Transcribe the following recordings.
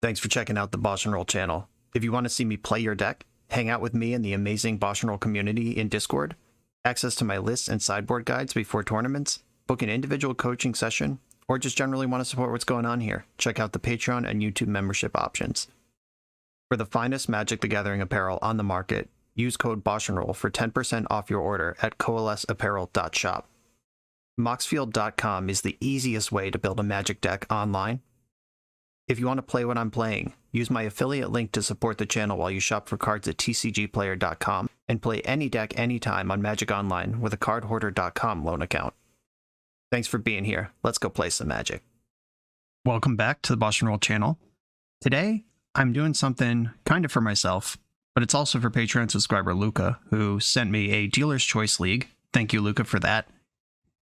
Thanks for checking out the BoshNRoll channel. If you want to see me play your deck, hang out with me in the amazing BoshNRoll community in Discord, access to my lists and sideboard guides before tournaments, book an individual coaching session, or just generally want to support what's going on here, check out the Patreon and YouTube membership options. For the finest Magic the Gathering apparel on the market, use code BoshNRoll for 10% off your order at coalesceapparel.shop. Moxfield.com is the easiest way to build a Magic deck online. If you want to play what I'm playing, use my affiliate link to support the channel while you shop for cards at tcgplayer.com and play any deck anytime on Magic Online with a cardhoarder.com loan account. Thanks for being here. Let's go play some Magic. Welcome back to the BoshNRoll channel. Today, I'm doing something kind of for myself, but it's also for Patreon subscriber Luca, who sent me a Dealer's Choice League. Thank you, Luca, for that.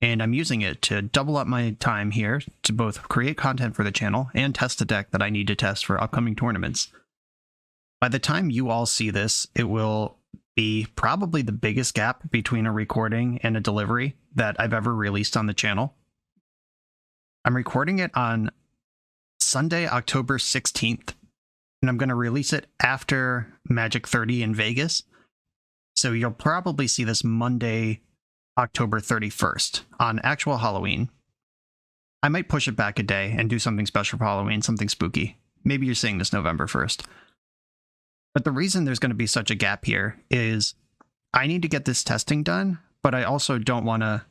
And I'm using it to double up my time here to both create content for the channel and test a deck that I need to test for upcoming tournaments. By the time you all see this, it will be probably the biggest gap between a recording and a delivery that I've ever released on the channel. I'm recording it on Sunday, October 16th, and I'm going to release it after Magic 30 in Vegas. So you'll probably see this Monday, October 31st, on actual Halloween. I might push it back a day and do something special for Halloween, something spooky. Maybe you're seeing this November 1st. But the reason there's going to be such a gap here is I need to get this testing done, but I also don't want to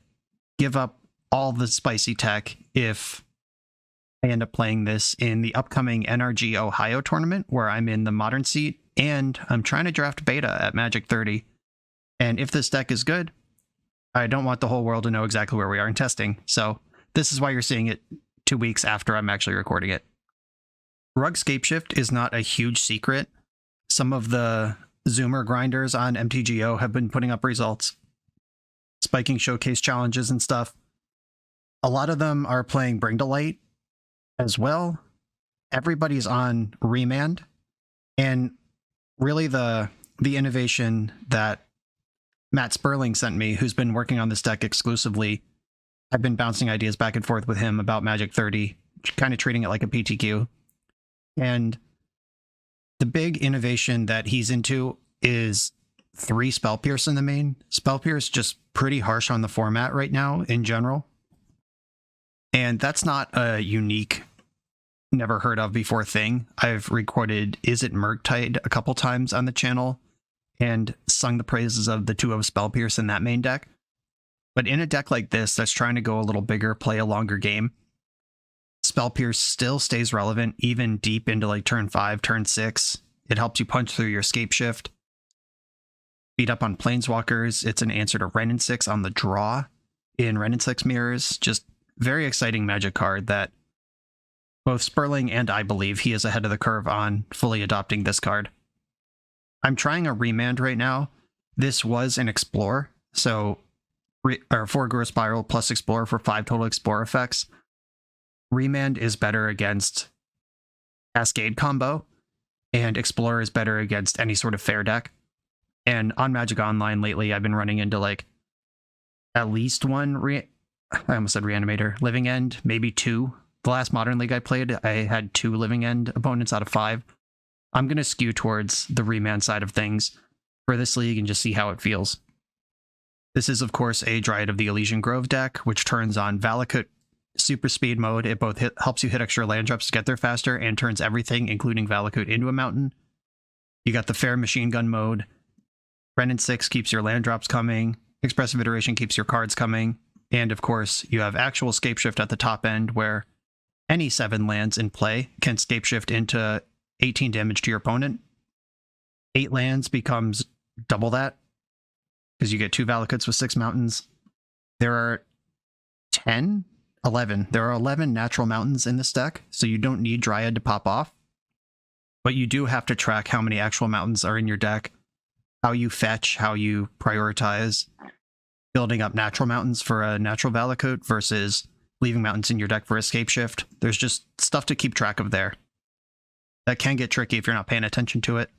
give up all the spicy tech if I end up playing this in the upcoming NRG Ohio tournament, where I'm in the Modern seat, and I'm trying to draft beta at Magic 30. And if this deck is good, I don't want the whole world to know exactly where we are in testing, so this is why you're seeing it 2 weeks after I'm actually recording it. Rug Scapeshift is not a huge secret. Some of the Zoomer grinders on MTGO have been putting up results, spiking showcase challenges and stuff. A lot of them are playing Bring to Light as well. Everybody's on Remand, and really the innovation that Matt Sperling sent me, who's been working on this deck exclusively. I've been bouncing ideas back and forth with him about Magic 30, kind of treating it like a PTQ. And the big innovation that he's into is 3 Spell Pierce in the main. Spell Pierce just pretty harsh on the format right now in general. And that's not a unique, never heard of before thing. I've recorded Is It Murktide a couple times on the channel and sung the praises of the 2 of Spell Pierce in that main deck. But in a deck like this that's trying to go a little bigger, play a longer game, Spell Pierce still stays relevant even deep into like turn 5, turn 6. It helps you punch through your Scapeshift, beat up on Planeswalkers. It's an answer to Wrenn and 6 on the draw in Wrenn and 6 mirrors. Just very exciting Magic card that both Sperling and I believe he is ahead of the curve on fully adopting this card. I'm trying a Remand right now. This was an Explore, so 4 Growth Spiral plus Explore for 5 total Explore effects. Remand is better against Cascade combo, and Explore is better against any sort of fair deck. And on Magic Online lately, I've been running into like at least one, I almost said Reanimator, Living End, maybe 2. The last Modern League I played, I had 2 Living End opponents out of 5. I'm going to skew towards the Remand side of things for this league and just see how it feels. This is, of course, a Dryad of the Ilysian Grove deck, which turns on Valakut Super Speed mode. It both helps you hit extra land drops to get there faster and turns everything, including Valakut, into a mountain. You got the Fair Machine Gun mode. Wrenn and 6 keeps your land drops coming. Expressive Iteration keeps your cards coming. And, of course, you have actual Scapeshift at the top end, where any 7 lands in play can Scapeshift into 18 damage to your opponent. 8 lands becomes double that, because you get 2 Valakuts with 6 mountains. There are 11. There are 11 natural mountains in this deck, so you don't need Dryad to pop off. But you do have to track how many actual mountains are in your deck, how you fetch, how you prioritize building up natural mountains for a natural Valakut versus leaving mountains in your deck for a Scapeshift. There's just stuff to keep track of there. That can get tricky if you're not paying attention to it.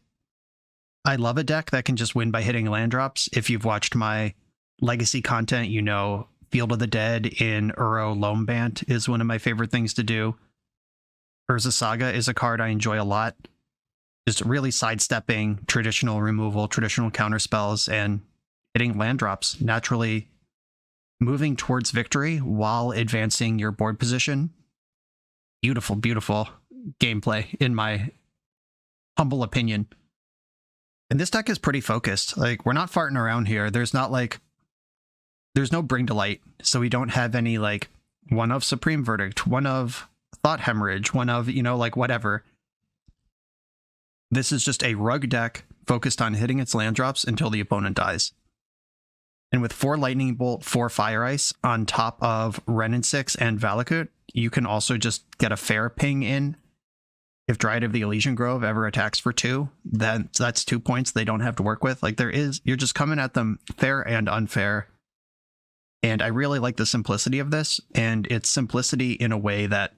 I love a deck that can just win by hitting land drops. If you've watched my legacy content, you know Field of the Dead in Uro Loambant is one of my favorite things to do. Urza Saga is a card I enjoy a lot. Just really sidestepping traditional removal, traditional counter spells, and hitting land drops, naturally moving towards victory while advancing your board position. Beautiful, beautiful gameplay, in my humble opinion. And this deck is pretty focused. Like, we're not farting around here. There's no Bring to Light, so we don't have any, like, one of Supreme Verdict, one of Thought Hemorrhage, one of, like, whatever. This is just a rug deck focused on hitting its land drops until the opponent dies. And with 4 Lightning Bolt, 4 Fire Ice on top of Renin 6 and Valakut, you can also just get a fair ping in. If Dryad of the Ilysian Grove ever attacks for 2, then that's 2 points they don't have to work with. Like, you're just coming at them fair and unfair. And I really like the simplicity of this, and it's simplicity in a way that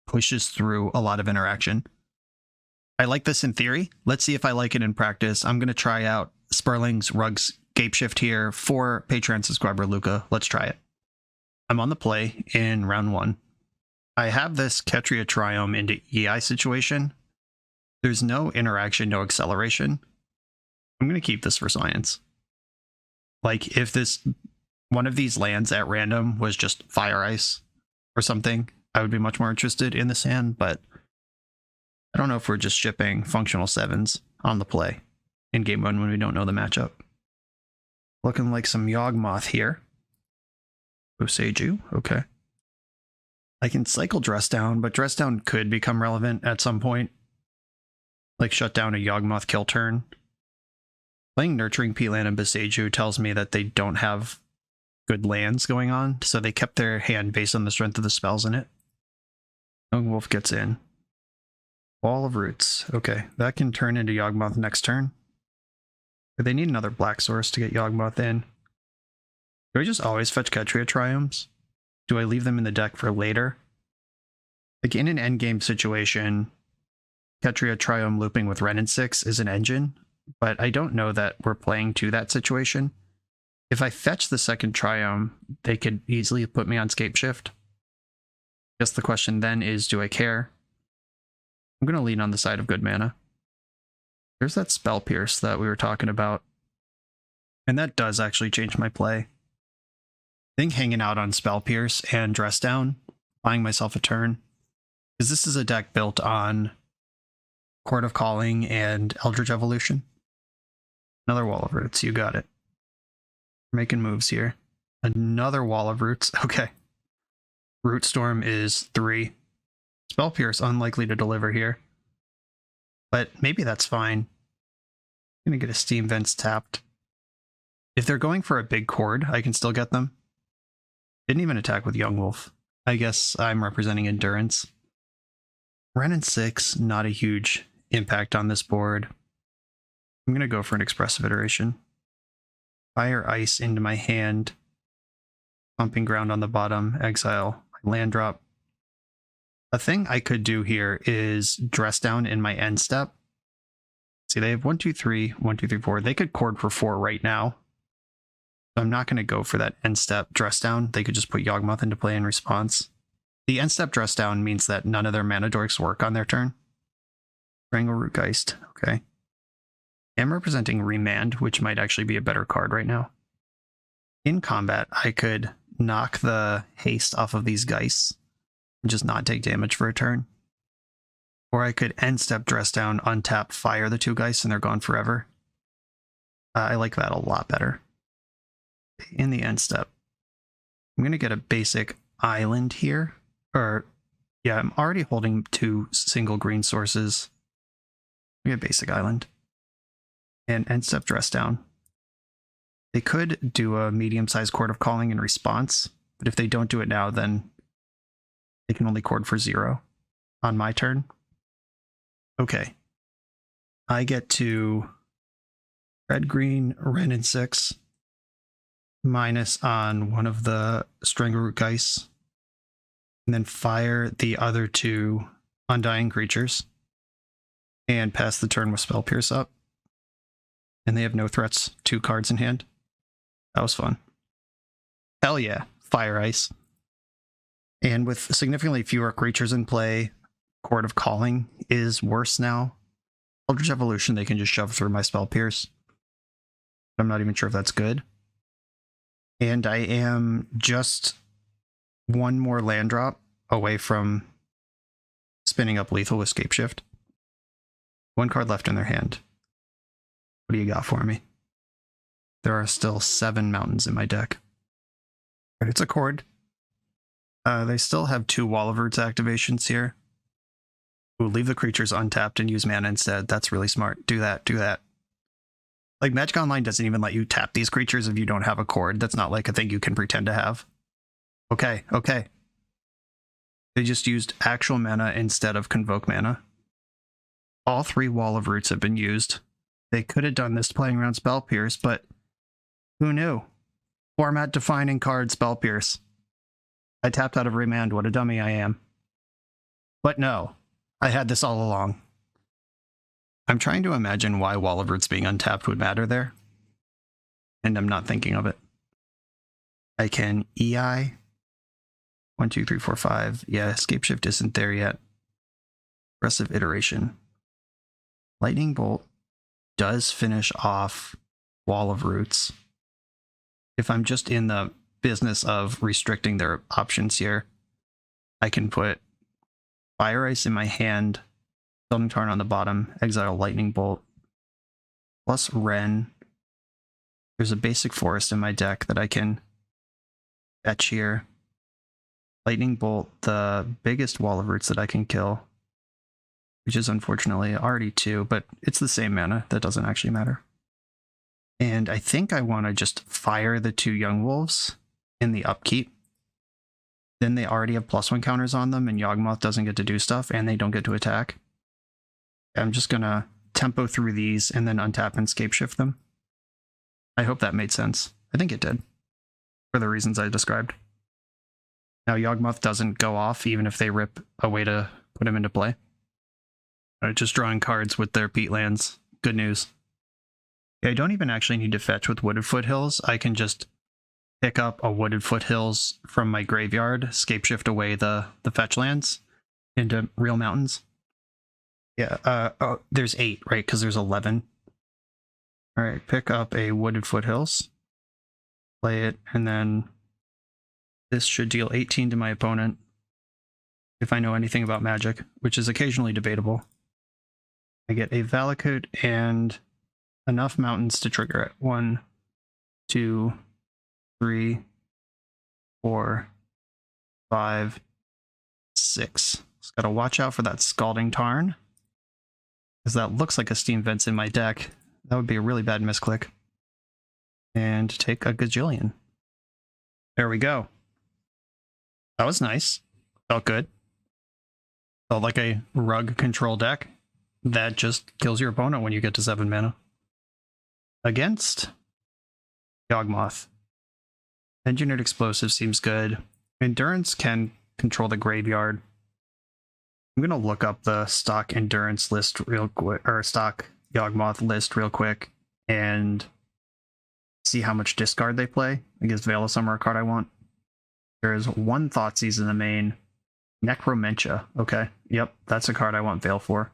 pushes through a lot of interaction. I like this in theory. Let's see if I like it in practice. I'm going to try out Sperling's Rugs Scapeshift here for Patreon subscriber Luca. Let's try it. I'm on the play in round 1. I have this Ketria Triome into EI situation. There's no interaction, no acceleration. I'm going to keep this for science. Like, if one of these lands at random was just Fire Ice or something, I would be much more interested in this hand, but I don't know if we're just shipping functional 7s on the play in game 1 when we don't know the matchup. Looking like some Yawgmoth here. Boseiju, okay. I can cycle Dress Down, but Dress Down could become relevant at some point. Like, shut down a Yawgmoth kill turn. Playing Nurturing Peatland and Boseiju tells me that they don't have good lands going on, so they kept their hand based on the strength of the spells in it. Young Wolf gets in. Wall of Roots. Okay, that can turn into Yawgmoth next turn. But they need another black source to get Yawgmoth in. Do I just always fetch Ketria Triomes? Do I leave them in the deck for later? Like, in an endgame situation, Ketria Triome looping with Renin 6 is an engine, but I don't know that we're playing to that situation. If I fetch the second Triome, they could easily put me on Scapeshift. I guess the question then is, do I care? I'm going to lean on the side of good mana. There's that Spell Pierce that we were talking about. And that does actually change my play. I think hanging out on Spell Pierce and Dress Down, buying myself a turn, because this is a deck built on Court of Calling and Eldritch Evolution. Another Wall of Roots, you got it. We're making moves here. Another Wall of Roots, okay. Root Storm is 3. Spell Pierce, unlikely to deliver here. But maybe that's fine. I'm going to get a Steam Vents tapped. If they're going for a big chord, I can still get them. Didn't even attack with Young Wolf. I guess I'm representing endurance. Renin 6, not a huge impact on this board. I'm going to go for an Expressive Iteration. Fire Ice into my hand. Pumping Ground on the bottom. Exile my land drop. A thing I could do here is Dress Down in my end step. See, they have 1, 2, 3, 1, 2, 3, 4. They could chord for 4 right now. So I'm not going to go for that end step Dress Down. They could just put Yawgmoth into play in response. The end step Dress Down means that none of their mana dorks work on their turn. Strangleroot Geist, okay. I'm representing Remand, which might actually be a better card right now. In combat, I could knock the haste off of these Geists and just not take damage for a turn. Or I could end step Dress Down, untap, fire the 2 Geists, and they're gone forever. I like that a lot better. In the end step, I'm going to get a basic island here. Or, yeah, I'm already holding 2 single green sources. We get basic island. And end step Dress Down. They could do a medium-sized Court of Calling in response, but if they don't do it now, then they can only chord for 0 on my turn. Okay. I get to red-green, Renin 6, minus on one of the Strangleroot Geists, and then fire the other 2 Undying Creatures, and pass the turn with Spell Pierce up. And they have no threats, 2 cards in hand. That was fun. Hell yeah, Fire Ice. And with significantly fewer creatures in play, Chord of Calling is worse now. Eldritch Evolution, they can just shove through my Spell Pierce. I'm not even sure if that's good. And I am just one more land drop away from spinning up lethal with Scapeshift. One card left in their hand. What do you got for me? There are still 7 mountains in my deck. Right, it's a Chord. They still have 2 Wall of Roots activations here. Ooh, leave the creatures untapped and use mana instead. That's really smart. Do that, do that. Like, Magic Online doesn't even let you tap these creatures if you don't have a Chord. That's not like a thing you can pretend to have. Okay, okay. They just used actual mana instead of Convoke mana. All 3 Wall of Roots have been used. They could have done this playing around Spell Pierce, but who knew? Format defining card Spell Pierce. I tapped out of Remand. What a dummy I am. But no, I had this all along. I'm trying to imagine why Wall of Roots being untapped would matter there. And I'm not thinking of it. I can EI. 1, 2, 3, 4, 5. Yeah, Scapeshift isn't there yet. Aggressive Iteration. Lightning Bolt does finish off Wall of Roots. If I'm just in the business of restricting their options here, I can put Fire Ice in my hand, Summoning Tarn on the bottom, exile Lightning Bolt, plus Wrenn. There's a basic forest in my deck that I can fetch here. Lightning Bolt, the biggest Wall of Roots that I can kill, which is unfortunately already 2, but it's the same mana. That doesn't actually matter. And I think I want to just fire the 2 Young Wolves in the upkeep. Then they already have +1 counters on them, and Yawgmoth doesn't get to do stuff, and they don't get to attack. I'm just going to tempo through these and then untap and Scapeshift them. I hope that made sense. I think it did, for the reasons I described. Now Yawgmoth doesn't go off even if they rip a way to put him into play. Just drawing cards with their peatlands. Good news. Yeah, I don't even actually need to fetch with Wooded Foothills. I can just pick up a Wooded Foothills from my graveyard, Scapeshift away the fetch lands into real mountains. Yeah, there's 8, right? Because there's 11. All right, pick up a Wooded Foothills, play it, and then this should deal 18 to my opponent if I know anything about Magic, which is occasionally debatable. I get a Valakut and enough mountains to trigger it. 1, 2, 3, 4, 5, 6. Just gotta watch out for that Scalding Tarn, because that looks like a Steam Vents in my deck. That would be a really bad misclick. And take a Gajillion. There we go. That was nice. Felt good. Felt like a rug control deck that just kills your opponent when you get to 7 mana. Against Yawgmoth. Engineered Explosive seems good. Endurance can control the graveyard. I'm going to look up the stock Endurance list real quick, or stock Yawgmoth list real quick, and see how much discard they play. I guess Veil of Summer, a card I want. There's 1 Thoughtseize in the main. Necromentia. Okay, yep, that's a card I want Veil for.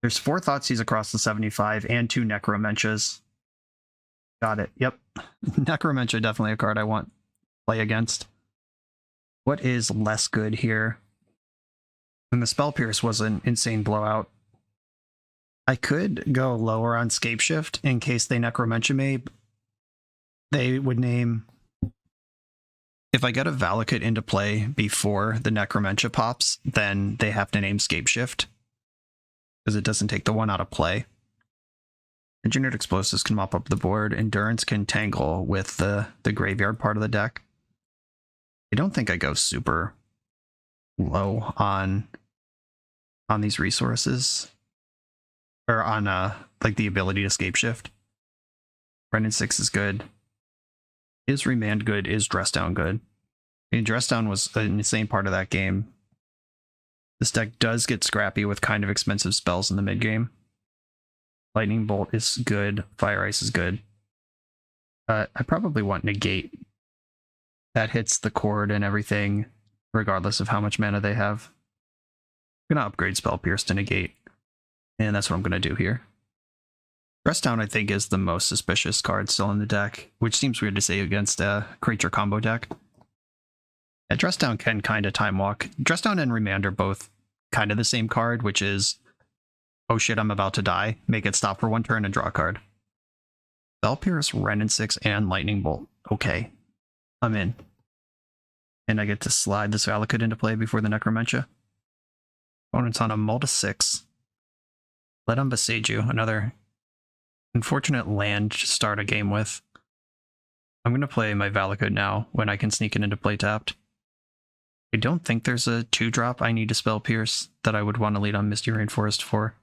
There's 4 Thoughtseize across the 75 and 2 Necromentias. Got it, yep. Necromentia, definitely a card I want play against. What is less good here? And the Spell Pierce was an insane blowout. I could go lower on Scapeshift in case they Necromentia me. They would name... If I get a Valakut into play before the Necromentia pops, then they have to name Scapeshift, because it doesn't take the 1 out of play. Engineered Explosives can mop up the board. Endurance can tangle with the graveyard part of the deck. I don't think I go super low on these resources, or on like the ability to Scapeshift. Brennan 6 is good. Is Remand good? Is Dress Down good? I mean, Dress Down was an insane part of that game. This deck does get scrappy with kind of expensive spells in the mid game. Lightning Bolt is good. Fire Ice is good. I probably want Negate. That hits the chord and everything, regardless of how much mana they have. I'm going to upgrade Spell Pierce to negate, and that's what I'm going to do here. Dress Down, I think, is the most suspicious card still in the deck, which seems weird to say against a creature combo deck. Yeah, Dress Down can kind of time walk. Dress Down and Remand are both kind of the same card, which is, oh shit, I'm about to die. Make it stop for 1 turn and draw a card. Spell Pierce, Wrenn and 6, and Lightning Bolt. Okay, I'm in. And I get to slide this Valakut into play before the Necromentia. Opponent's on a Multa 6. Let him Besage You, another unfortunate land to start a game with. I'm going to play my Valakut now when I can sneak it into play tapped. I don't think there's a 2-drop I need to Spell Pierce that I would want to lead on Misty Rainforest for.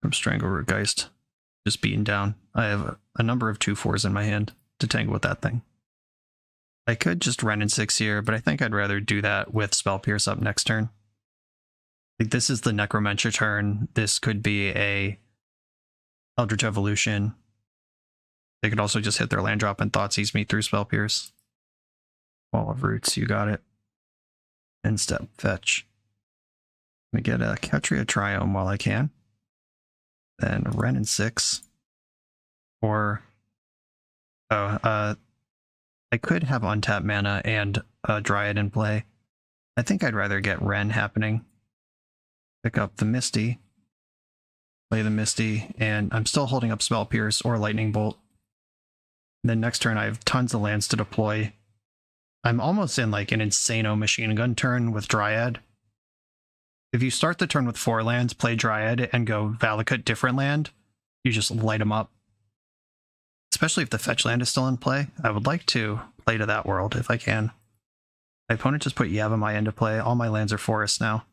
From Strangleroot Geist. Just beaten down. I have a number of 2/4s in my hand to tangle with that thing. I could just Wrenn and 6 here, but I think I'd rather do that with Spell Pierce up next turn. Like, this is the Necromentia turn. This could be a Eldritch Evolution. They could also just hit their land drop and Thoughtseize me through Spell Pierce. Wall of Roots, you got it. End step, fetch. Let me get a Ketria Triome while I can. Then Wrenn and 6. Or I could have untapped mana and a Dryad in play. I think I'd rather get Wrenn happening. Pick up the Misty. Play the Misty, and I'm still holding up Spell Pierce or Lightning Bolt. And then next turn I have tons of lands to deploy. I'm almost in like an Insano Machine Gun turn with Dryad. If you start the turn with 4 lands, play Dryad, and go Valakut different land, you just light them up. Especially if the fetch land is still in play. I would like to play to that world if I can. My opponent just put Yavimaya into play. All my lands are forests now.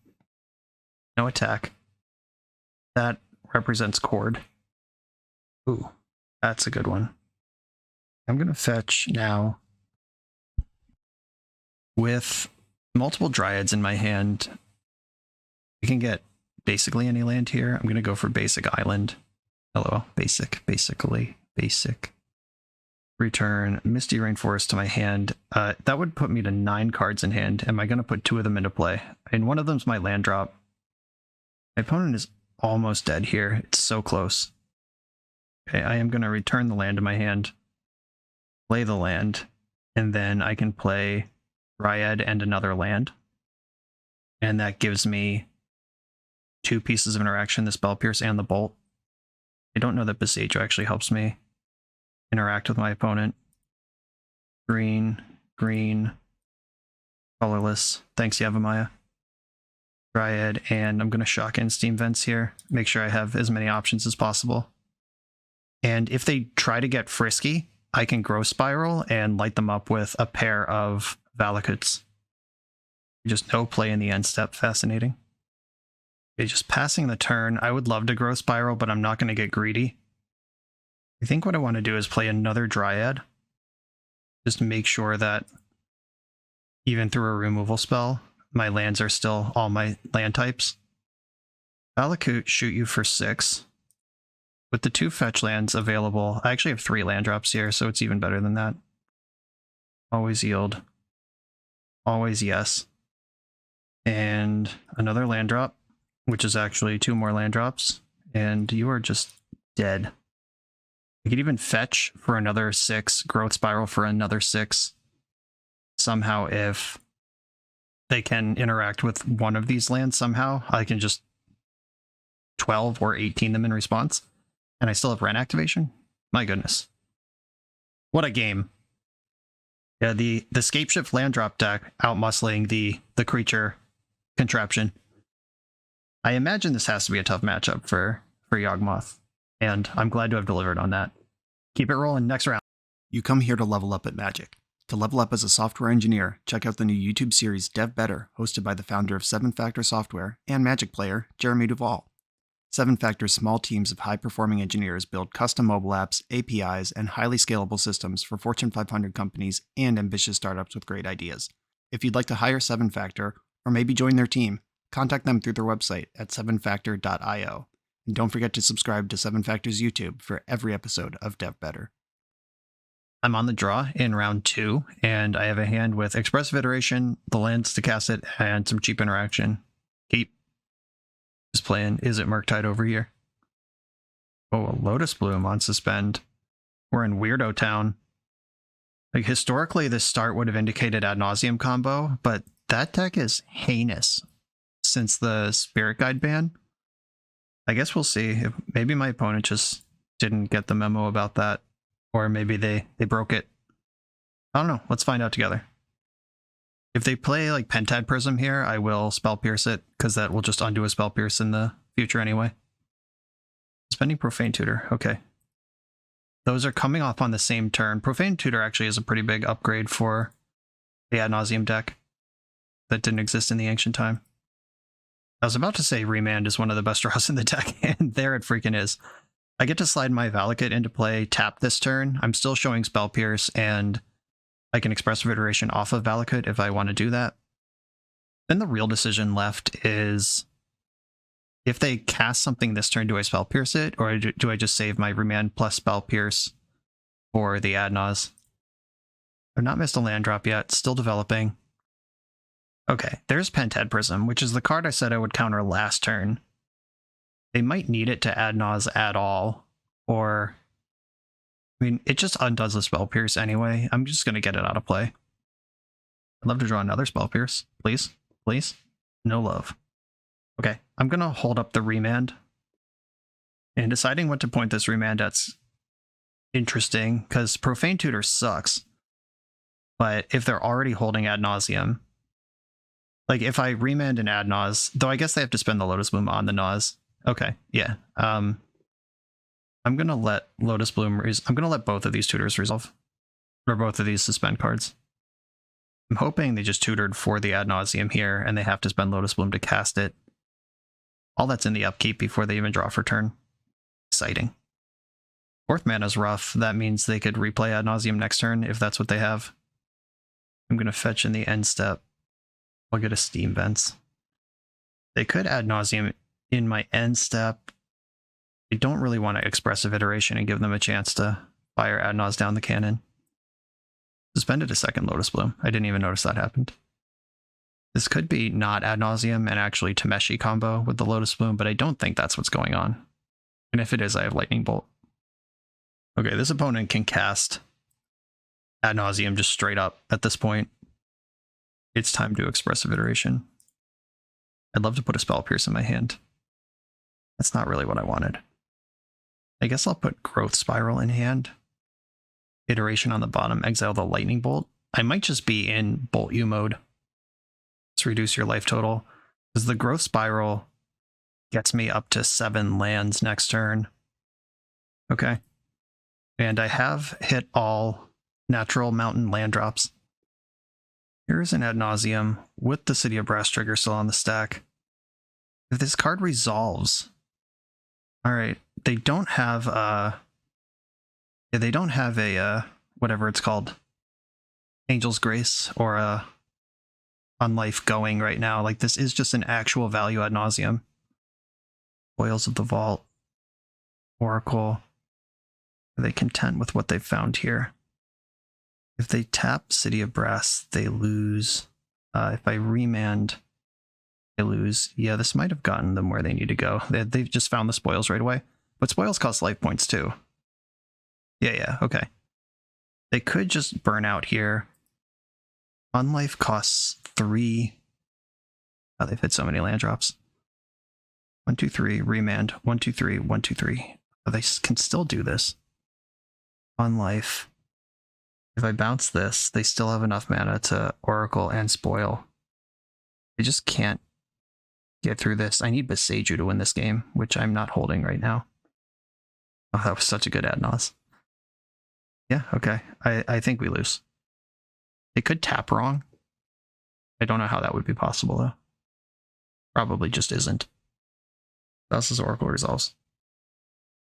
No attack. That represents Chord. Ooh, that's a good one. I'm going to fetch now with multiple Dryads in my hand. I can get basically any land here. I'm going to go for Basic Island. Hello, basically. Return Misty Rainforest to my hand. That would put me to 9 cards in hand. Am I going to put 2 of them into play? And one of them's my land drop. My opponent is almost dead here. It's so close. Okay, I am going to return the land to my hand. Play the land. And then I can play Dryad and another land. And that gives me 2 pieces of interaction, the Spell Pierce and the Bolt. I don't know that Besage You actually helps me interact with my opponent. Green, colorless. Thanks, Yavimaya. Dryad, and I'm going to shock in Steam Vents here. Make sure I have as many options as possible. And if they try to get frisky, I can Growth Spiral and light them up with a pair of Valakuts. Just no play in the end step. Fascinating. Okay, just passing the turn. I would love to Growth Spiral, but I'm not going to get greedy. I think what I want to do is play another Dryad. Just to make sure that even through a removal spell, my lands are still all my land types. Valakut shoot you for 6. With the 2 fetch lands available, I actually have 3 land drops here, so it's even better than that. Always yield. Always yes. And another land drop, which is actually 2 more land drops, and you are just dead. I could even fetch for another 6, Growth Spiral for another 6. Somehow, if they can interact with one of these lands somehow, I can just 12 or 18 them in response. And I still have Wrenn activation? My goodness. What a game. Yeah, the Scapeshift land drop deck outmuscling the creature contraption. I imagine this has to be a tough matchup for Yawgmoth, and I'm glad to have delivered on that. Keep it rolling. Next round. You come here to level up at Magic. To level up as a software engineer, check out the new YouTube series Dev Better, hosted by the founder of 7 Factor Software and Magic player, Jeremy Duvall. 7 Factor's small teams of high-performing engineers build custom mobile apps, APIs, and highly scalable systems for Fortune 500 companies and ambitious startups with great ideas. If you'd like to hire 7 Factor, or maybe join their team, contact them through their website at 7factor.io. And don't forget to subscribe to 7 Factor's YouTube for every episode of Dev Better. I'm on the draw in round 2, and I have a hand with Expressive Iteration, the lands to cast it, and some cheap interaction. Keep. Just playing Is It Murktide over here. Oh, a Lotus Bloom on suspend. We're in Weirdo Town. Like, historically, this start would have indicated Ad Nauseam combo, but that deck is heinous since the Spirit Guide ban. I guess we'll see. If maybe my opponent just didn't get the memo about that, or maybe they broke it. I don't know. Let's find out together. If they play like Pentad Prism here, I will Spell Pierce it, because that will just undo a Spell Pierce in the future anyway. Spending Profane Tutor. Okay. Those are coming off on the same turn. Profane Tutor actually is a pretty big upgrade for the Ad Nauseam deck that didn't exist in the ancient time. I was about to say Remand is one of the best draws in the deck, and there it freaking is. I get to slide my Valakut into play, tap this turn. I'm still showing Spell Pierce, and I can Expressive Iteration off of Valakut if I want to do that. Then the real decision left is, if they cast something this turn, do I Spell Pierce it, or do I just save my Remand plus Spell Pierce for the Ad Naus? I've not missed a land drop yet, still developing. Okay, there's Pentad Prism, which is the card I said I would counter last turn. They might need it to Ad Naus at all, or... I mean, it just undoes the Spell Pierce anyway. I'm just going to get it out of play. I'd love to draw another Spell Pierce. Please? Please? No love. Okay, I'm going to hold up the Remand. And deciding what to point this Remand at's interesting, because Profane Tutor sucks. But if they're already holding Ad Nauseam, like if I Remand an Ad Naus, though I guess they have to spend the Lotus Bloom on the Naus. Okay, yeah. I'm going to let Lotus Bloom... I'm going to let both of these tutors resolve. Or both of these suspend cards. I'm hoping they just tutored for the Ad Nauseam here, and they have to spend Lotus Bloom to cast it. All that's in the upkeep before they even draw for turn. Exciting. Fourth mana's rough. That means they could replay Ad Nauseam next turn, if that's what they have. I'm going to fetch in the end step. I'll get a Steam Vents. They could Ad Nauseam in my end step. I don't really want to Expressive Iteration and give them a chance to fire Ad Naus down the cannon. Suspended a second Lotus Bloom. I didn't even notice that happened. This could be not Ad Nauseam and actually Tameshi combo with the Lotus Bloom, but I don't think that's what's going on. And if it is, I have Lightning Bolt. Okay, this opponent can cast Ad Nauseam just straight up at this point. It's time to Expressive Iteration. I'd love to put a Spell Pierce in my hand. That's not really what I wanted. I guess I'll put Growth Spiral in hand. Iteration on the bottom, exile the Lightning Bolt. I might just be in Bolt U mode. Let's reduce your life total, because the Growth Spiral gets me up to 7 lands next turn. Okay. And I have hit all natural mountain land drops. Here's an Ad Nauseam with the City of Brass trigger still on the stack. If this card resolves... Alright, they don't have whatever it's called, Angel's Grace or a Unlife going right now. Like, this is just an actual value Ad Nauseam. Spoils of the Vault, Oracle. Are they content with what they've found here? If they tap City of Brass, they lose. If I Remand, they lose. Yeah, this might have gotten them where they need to go. They've just found the spoils right away. But spoils cost life points too. Yeah, okay. They could just burn out here. Unlife costs 3. Oh, they've hit so many land drops. 1, 2, 3, Remand. 1, 2, 3, 1, 2, 3. Oh, they can still do this. Unlife. If I bounce this, they still have enough mana to Oracle and spoil. They just can't get through this. I need Beseiju to win this game, which I'm not holding right now. Oh, that was such a good Ad Naus. Yeah, okay. I think we lose. They could tap wrong. I don't know how that would be possible, though. Probably just isn't. This is Oracle resolves.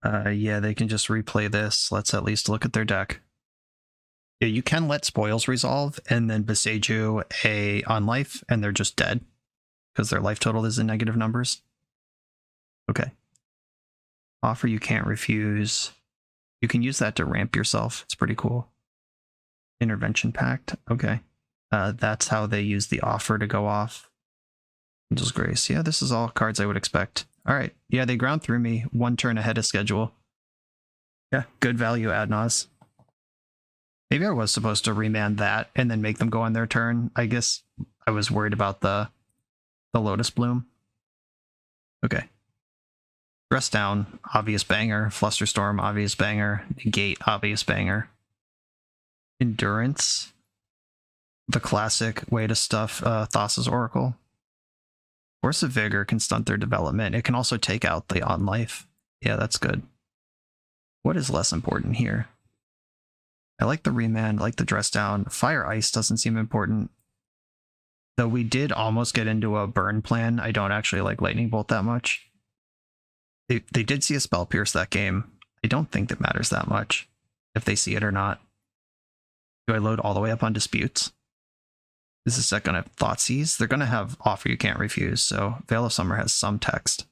Yeah, they can just replay this. Let's at least look at their deck. Yeah, you can let spoils resolve and then Beseiju a on life, and they're just dead because their life total is in negative numbers. Okay. Offer you can't refuse. You can use that to ramp yourself. It's pretty cool. Intervention Pact. Okay. That's how they use the offer to go off. Angel's Grace. Yeah, this is all cards I would expect. All right. Yeah, they ground through me 1 turn ahead of schedule. Yeah, good value Adnos. Maybe I was supposed to remand that and then make them go on their turn. I guess I was worried about the Lotus Bloom. Okay. Dress Down, obvious banger. Flusterstorm, obvious banger. Negate, obvious banger. Endurance, the classic way to stuff Thassa's Oracle. Force of Vigor can stunt their development. It can also take out the On Life. Yeah, that's good. What is less important here? I like the remand, like the dress down. Fire Ice doesn't seem important. Though we did almost get into a burn plan. I don't actually like Lightning Bolt that much. They did see a Spell Pierce that game. I don't think that matters that much, if they see it or not. Do I load all the way up on Disputes? Is this set going to have Thoughtseize? They're going to have Offer You Can't Refuse, so Veil of Summer has some text.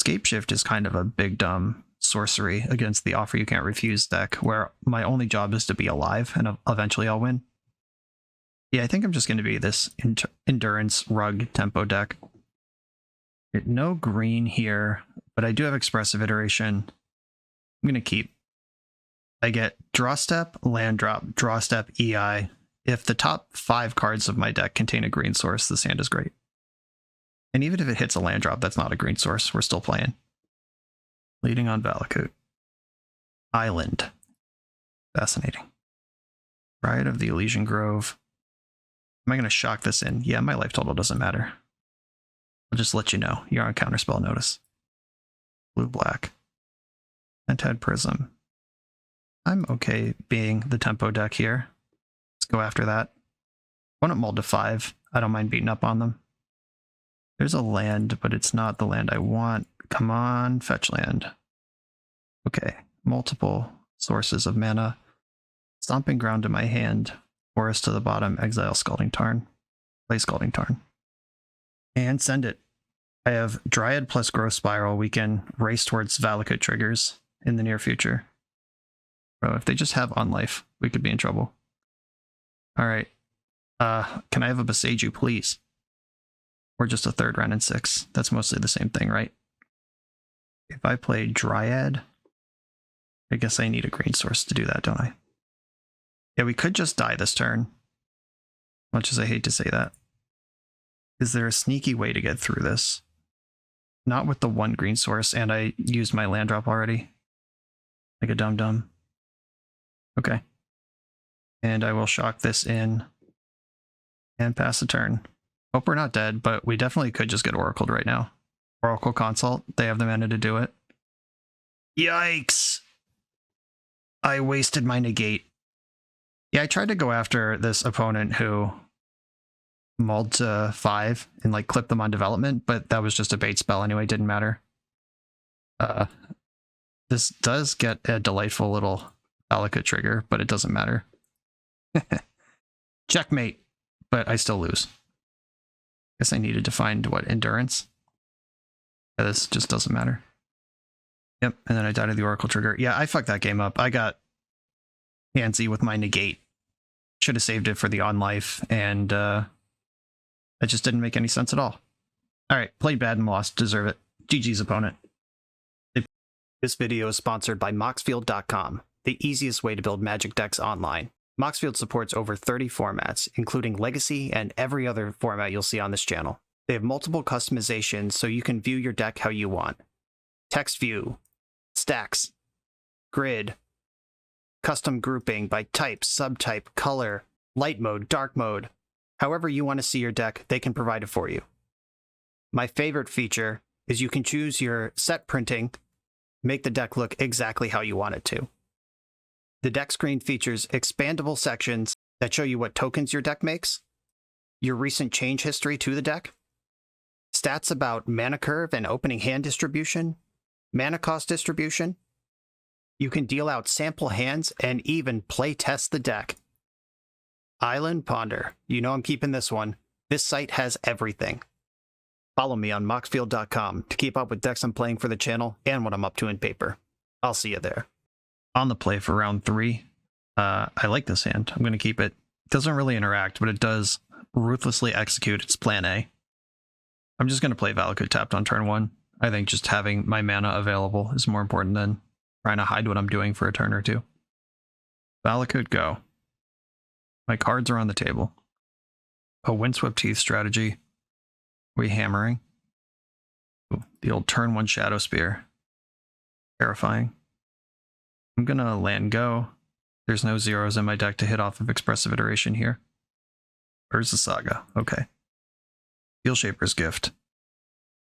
Scapeshift is kind of a big dumb sorcery against the Offer You Can't Refuse deck, where my only job is to be alive, and eventually I'll win. Yeah, I think I'm just going to be this Endurance Rug Tempo deck. No green here, but I do have Expressive Iteration. I'm going to keep. I get Draw Step, Land Drop, Draw Step, EI. If the top 5 cards of my deck contain a green source, this hand is great. And even if it hits a land drop, that's not a green source. We're still playing. Leading on Valakut. Island. Fascinating. Dryad of the Ilysian Grove. Am I going to shock this in? Yeah, my life total doesn't matter. I'll just let you know. You're on counterspell notice. Blue-black. Pentad Prism. I'm okay being the tempo deck here. Let's go after that. Opponent mulled to 5. I don't mind beating up on them. There's a land, but it's not the land I want. Come on, fetch land. Okay, multiple sources of mana. Stomping Ground in my hand. Forest to the bottom, exile Scalding Tarn. Play Scalding Tarn. And send it. I have Dryad plus Growth Spiral. We can race towards Valakut triggers in the near future. Bro, if they just have On Life, we could be in trouble. Alright. Can I have a Boseiju, please? Or just a 3rd Ren and 6. That's mostly the same thing, right? If I play Dryad, I guess I need a green source to do that, don't I? Yeah, we could just die this turn. Much as I hate to say that. Is there a sneaky way to get through this? Not with the 1 green source, and I used my land drop already. Like a dum-dum. Okay. And I will shock this in and pass the turn. Hope we're not dead, but we definitely could just get Oracled right now. Oracle Consult, they have the mana to do it. Yikes! I wasted my negate. Yeah, I tried to go after this opponent who mulled to 5 and like clip them on development, but that was just a bait spell anyway, didn't matter. This does get a delightful little Valakut trigger, but it doesn't matter. Checkmate, but I still lose. Guess I needed to find, what, Endurance? Yeah, this just doesn't matter. Yep, and then I died to the Oracle trigger. Yeah, I fucked that game up. I got handsy with my negate. Should have saved it for the On Life, and that just didn't make any sense at all. Alright, played bad and lost. Deserve it. GG's opponent. This video is sponsored by Moxfield.com, the easiest way to build Magic decks online. Moxfield supports over 30 formats, including Legacy and every other format you'll see on this channel. They have multiple customizations so you can view your deck how you want. Text view, stacks, grid, custom grouping by type, subtype, color, light mode, dark mode. However you want to see your deck, they can provide it for you. My favorite feature is you can choose your set printing, make the deck look exactly how you want it to. The deck screen features expandable sections that show you what tokens your deck makes, your recent change history to the deck, stats about mana curve and opening hand distribution, mana cost distribution. You can deal out sample hands and even play test the deck. Island Ponder. You know I'm keeping this one. This site has everything. Follow me on Moxfield.com to keep up with decks I'm playing for the channel and what I'm up to in paper. I'll see you there. On the play for round 3. I like this hand. I'm going to keep it. It doesn't really interact, but it does ruthlessly execute its plan A. I'm just going to play Valakut tapped on turn 1. I think just having my mana available is more important than trying to hide what I'm doing for a turn or two. Valakut, go. My cards are on the table. A Windswept Teeth strategy. We hammering. Ooh, the old turn 1 Shadow Spear. Terrifying. I'm gonna land go. There's no zeros in my deck to hit off of Expressive Iteration here. Where's the Saga? Okay. Steel Shaper's Gift.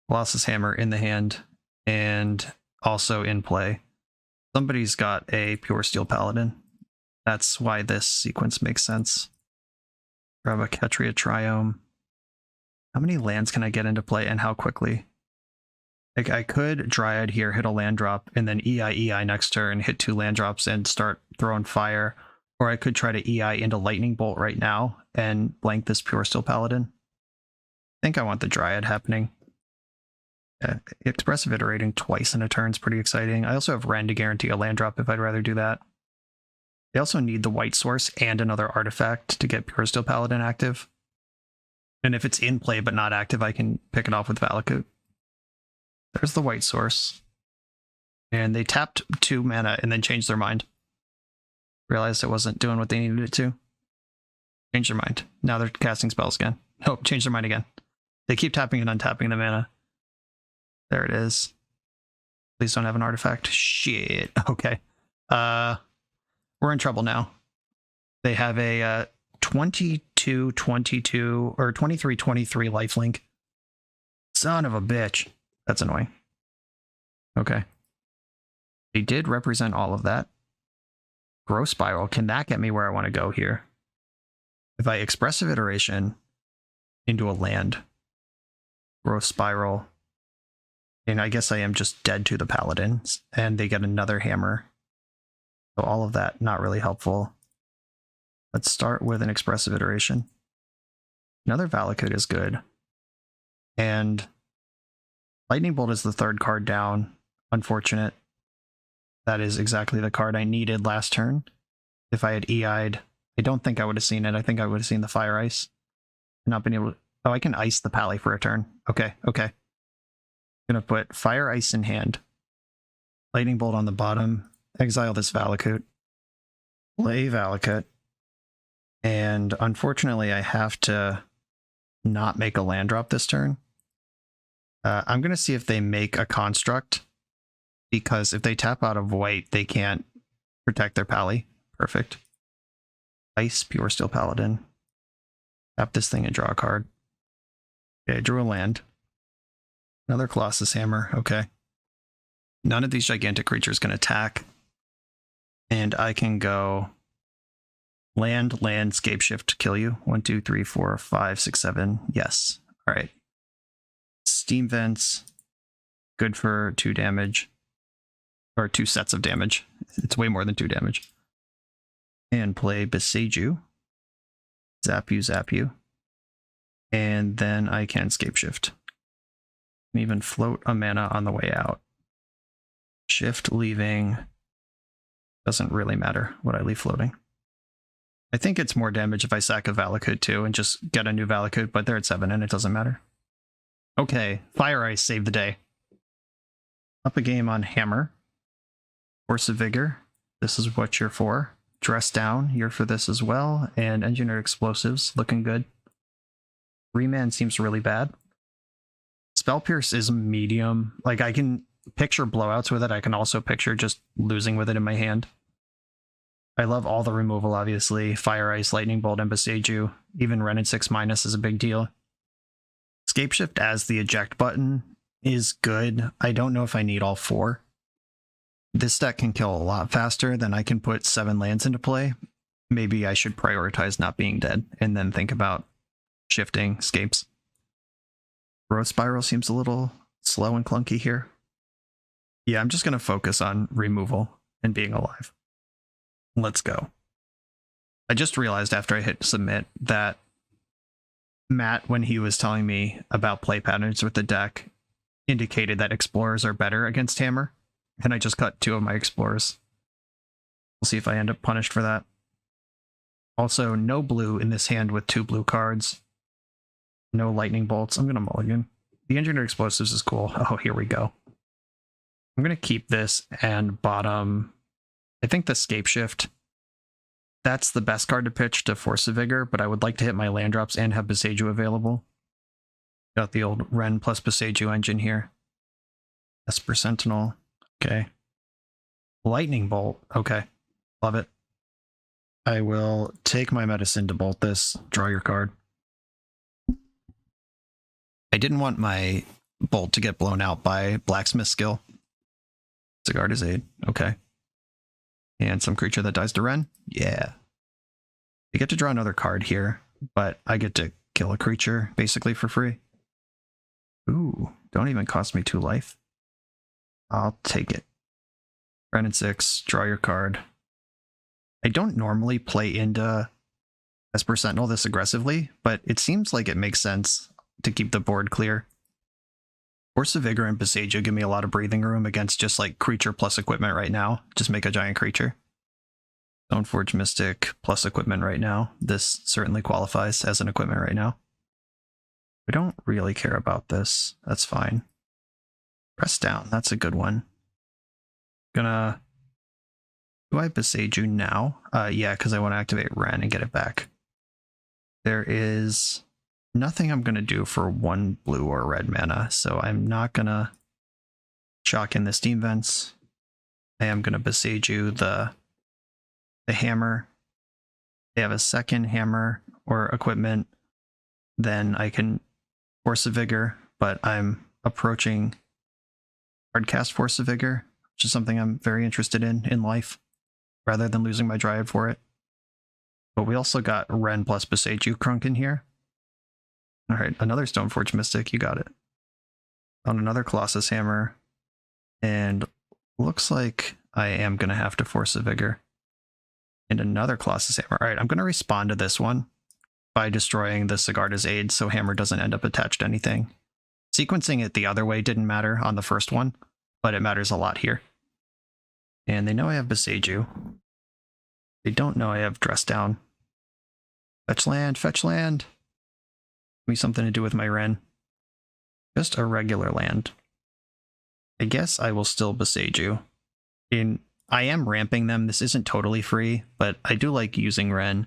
Colossus Hammer in the hand, and also in play. Somebody's got a Pure Steel Paladin. That's why this sequence makes sense. Grab a Ketria Triome. How many lands can I get into play and how quickly? Like, I could Dryad here, hit a land drop, and then EI next turn, hit 2 land drops and start throwing fire. Or I could try to EI into Lightning Bolt right now and blank this Pure Steel Paladin. I think I want the Dryad happening. Expressive Iterating twice in a turn is pretty exciting. I also have Ren to guarantee a land drop if I'd rather do that. They also need the white source and another artifact to get Pure Steel Paladin active. And if it's in play but not active, I can pick it off with Valakut. There's the white source. And they tapped 2 mana and then changed their mind. Realized it wasn't doing what they needed it to. Changed their mind. Now they're casting spells again. Oh, changed their mind again. They keep tapping and untapping the mana. There it is. Please don't have an artifact. Shit. Okay. We're in trouble now. They have a 22-22 or 23-23 lifelink. Son of a bitch. That's annoying. Okay. They did represent all of that. Growth Spiral. Can that get me where I want to go here? If I Expressive Iteration into a land, Growth Spiral, and I guess I am just dead to the Paladins, and they get another hammer. So all of that, not really helpful. Let's start with an Expressive Iteration. Another Valakut is good. And Lightning Bolt is the 3rd card down. Unfortunate. That is exactly the card I needed last turn. If I had EI'd, I don't think I would have seen it. I think I would have seen the Fire Ice. Not been able to... Oh, I can ice the Pally for a turn. Okay. Gonna put Fire Ice in hand. Lightning Bolt on the bottom. Exile this Valakut. Play Valakut. And unfortunately, I have to not make a land drop this turn. I'm going to see if they make a construct, because if they tap out of white, they can't protect their Pally. Perfect. Ice, Pure Steel Paladin. Tap this thing and draw a card. Okay, I drew a land. Another Colossus Hammer. Okay. None of these gigantic creatures can attack. And I can go land, Scapeshift to kill you. 1, 2, 3, 4, 5, 6, 7. Yes. All right. Steam Vents. Good for 2 damage. Or 2 sets of damage. It's way more than 2 damage. And play Besage You. Zap you. And then I can Scapeshift. And even float a mana on the way out. Shift leaving. Doesn't really matter what I leave floating. I think it's more damage if I sack a Valakut too and just get a new Valakut, but they're at 7 and it doesn't matter. Okay, Fire Ice saved the day. Up a game on Hammer. Force of Vigor. This is what you're for. Dress Down, you're for this as well. And Engineered Explosives, looking good. 3-man seems really bad. Spell Pierce is medium. Like, I can picture blowouts with it. I can also picture just losing with it in my hand. I love all the removal, obviously. Fire Ice, Lightning Bolt, and Besage You. Even Ren and 6- is a big deal. Scapeshift as the eject button is good. I don't know if I need all 4. This deck can kill a lot faster than I can put 7 lands into play. Maybe I should prioritize not being dead and then think about shifting Scapes. Growth Spiral seems a little slow and clunky here. Yeah, I'm just going to focus on removal and being alive. Let's go. I just realized after I hit submit that Matt, when he was telling me about play patterns with the deck, indicated that Explorers are better against Hammer, and I just cut 2 of my Explorers. We'll see if I end up punished for that. Also, no blue in this hand with 2 blue cards. No Lightning Bolts. I'm going to mulligan. The engineered explosives is cool. Oh, here we go. I'm going to keep this and bottom, I think the Scapeshift. That's the best card to pitch to Force of Vigor, but I would like to hit my land drops and have Boseiju available. Got the old Ren plus Boseiju engine here. Esper Sentinel. Okay. Lightning Bolt. Okay. Love it. I will take my medicine to bolt this. Draw your card. I didn't want my bolt to get blown out by Blacksmith skill. Sigarda's Aid. Okay. And some creature that dies to Ren? Yeah. I get to draw another card here, but I get to kill a creature basically for free. Ooh, don't even cost me 2 life. I'll take it. Ren and 6, draw your card. I don't normally play into Esper Sentinel this aggressively, but it seems like it makes sense to keep the board clear. Force of Vigor and Boseiju give me a lot of breathing room against just like creature plus equipment right now. Just make a giant creature. Stoneforge Mystic plus equipment right now. This certainly qualifies as an equipment right now. We don't really care about this. That's fine. Press down. That's a good one. Gonna... Do I Boseiju now? Yeah, because I want to activate Ren and get it back. There is nothing I'm going to do for 1 blue or red mana, so I'm not going to shock in the Steam Vents. I am going to Boseiju the hammer. They have a second hammer or equipment, then I can Force of Vigor, but I'm approaching hardcast Force of Vigor, which is something I'm very interested in life, rather than losing my Dryad for it. But we also got Ren plus Boseiju Crunk in here. Alright, another Stoneforge Mystic, you got it. On another Colossus Hammer, and looks like I am going to have to Force of Vigor. And another Colossus Hammer. Alright, I'm going to respond to this one by destroying the Sigarda's Aid so Hammer doesn't end up attached to anything. Sequencing it the other way didn't matter on the first one, but it matters a lot here. And they know I have Boseiju. They don't know I have Dress Down. Fetch land, fetch land. Give me something to do with my Ren. Just a regular land. I guess I will still Boseiju. I am ramping them. This isn't totally free, but I do like using Ren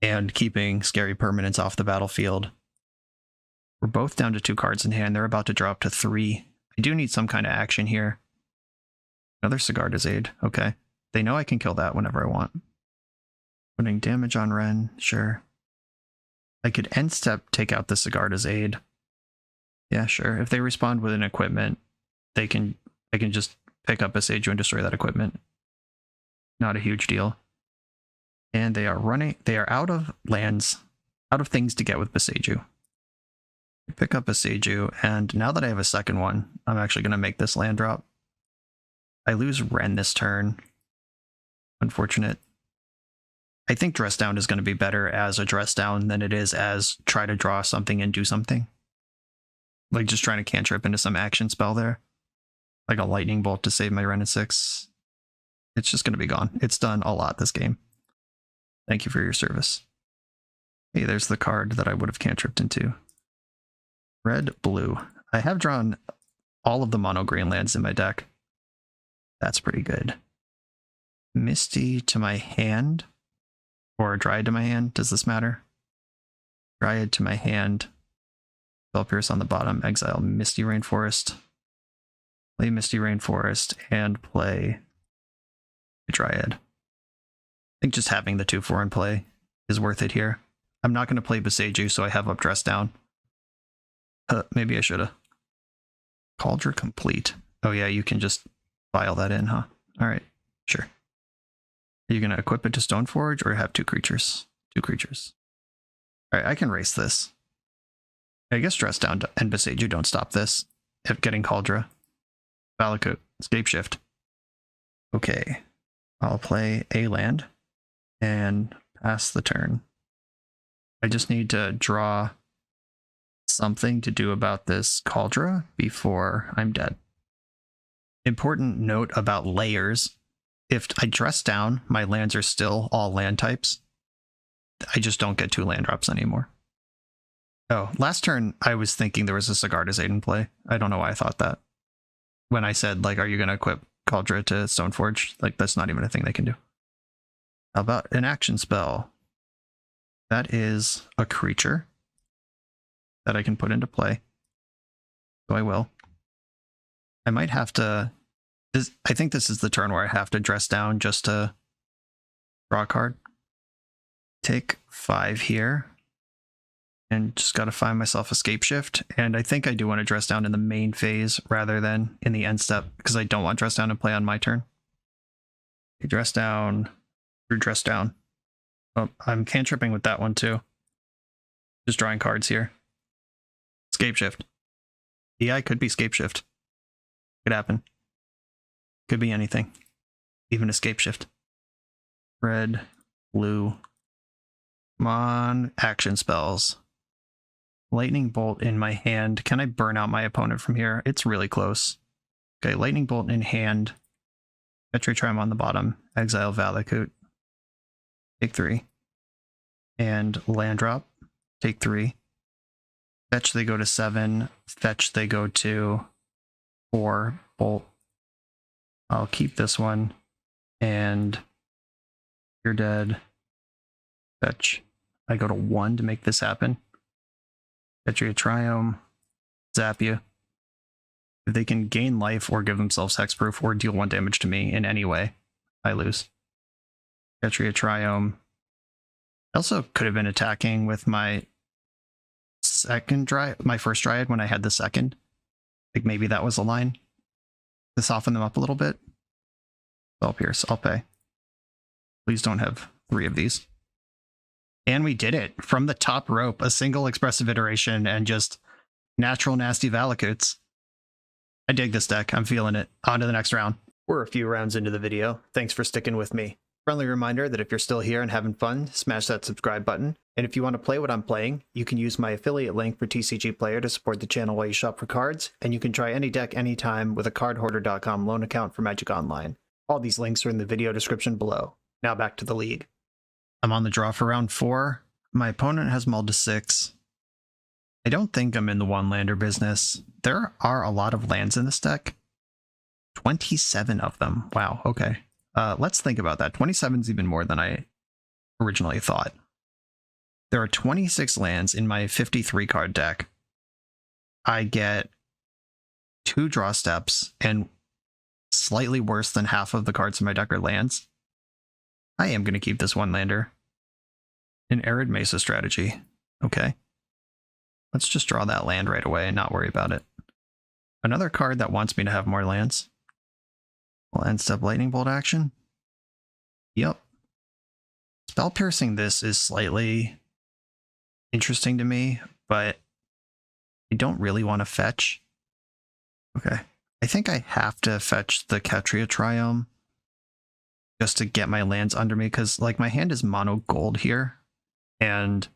and keeping scary permanents off the battlefield. We're both down to 2 cards in hand. They're about to drop to 3. I do need some kind of action here. Another Sigarda's Aid. Okay. They know I can kill that whenever I want. Putting damage on Ren. Sure. I could end step take out the Sigarda's Aid. Yeah, sure. If they respond with an equipment, I can just pick up Boseiju and destroy that equipment. Not a huge deal. And they are out of lands, out of things to get with Boseiju. Pick up Boseiju, and now that I have a second one, I'm actually going to make this land drop. I lose Ren this turn. Unfortunate. I think Dress Down is going to be better as a Dress Down than it is as try to draw something and do something. Like just trying to cantrip into some action spell there. Like a Lightning Bolt to save my Ren at 6. It's just going to be gone. It's done a lot this game. Thank you for your service. Hey, there's the card that I would have cantripped into. Red, blue. I have drawn all of the mono green lands in my deck. That's pretty good. Misty to my hand. Or Dryad to my hand. Does this matter? Dryad to my hand. Spell Pierce on the bottom. Exile Misty Rainforest. Play Misty Rainforest and play Dryad. I think just having the 2/4 in play is worth it here. I'm not going to play Boseiju, so I have up Dress Down. Maybe I should have. Cauldron complete. Oh yeah, you can just file that in, huh? Alright, sure. Are you going to equip it to Stoneforge or have 2 creatures? 2 creatures. Alright, I can race this. I guess Dress Down and Boseiju don't stop this. If getting Cauldron. Valakut, Scapeshift. Okay, I'll play a land and pass the turn. I just need to draw something to do about this Cauldron before I'm dead. Important note about layers. If I Dress Down, my lands are still all land types. I just don't get 2 land drops anymore. Oh, last turn I was thinking there was a Sigardizade in play. I don't know why I thought that. When I said, like, are you going to equip Kaldra to Stoneforge? Like, that's not even a thing they can do. How about an action spell? That is a creature that I can put into play. So I will. I might have to... I think this is the turn where I have to dress down just to draw a card. Take 5 here. And just got to find myself a Scapeshift. And I think I do want to dress down in the main phase rather than in the end step, because I don't want dress down and play on my turn. You dress down, or dress down. Oh, I'm cantripping with that one too. Just drawing cards here. Scapeshift. Yeah, it could be Scapeshift. Could happen. Could be anything. Even a Scapeshift. Red, blue. Come on, action spells. Lightning Bolt in my hand. Can I burn out my opponent from here? It's really close. Okay, Lightning Bolt in hand. Petritrium on the bottom. Exile Valakut. Take 3. And land drop. Take 3. Fetch, they go to 7. Fetch, they go to 4. Bolt. I'll keep this one. And you're dead. Fetch. I go to 1 to make this happen. Petritrium. Zap you. If they can gain life or give themselves hexproof or deal 1 damage to me in any way, I lose. Petritrium. I also could have been attacking with my second Dryad, my first Dryad when I had the second. Like maybe that was a line to soften them up a little bit. Spell Pierce, I'll pay. Please don't have 3 of these. And we did it from the top rope, a single expressive iteration and just natural nasty Valakuts. I dig this deck. I'm feeling it. On to the next round. We're a few rounds into the video. Thanks for sticking with me. Friendly reminder that if you're still here and having fun, smash that subscribe button. And if you want to play what I'm playing, you can use my affiliate link for TCG Player to support the channel while you shop for cards, and you can try any deck anytime with a cardhoarder.com loan account for Magic Online. All these links are in the video description below. Now back to the league. I'm on the draw for round 4. My opponent has mulled to 6. I don't think I'm in the one-lander business. There are a lot of lands in this deck. 27 of them. Wow, okay. Let's think about that. 27 is even more than I originally thought. There are 26 lands in my 53 card deck. I get 2 draw steps, and slightly worse than half of the cards in my deck are lands. I am going to keep this one-lander. An Arid Mesa strategy. Okay. Let's just draw that land right away and not worry about it. Another card that wants me to have more lands. Well, end step Lightning Bolt action. Yep. Spell piercing this is slightly interesting to me, but I don't really want to fetch. Okay. I think I have to fetch the Ketria Triome just to get my lands under me, because like my hand is mono gold here, and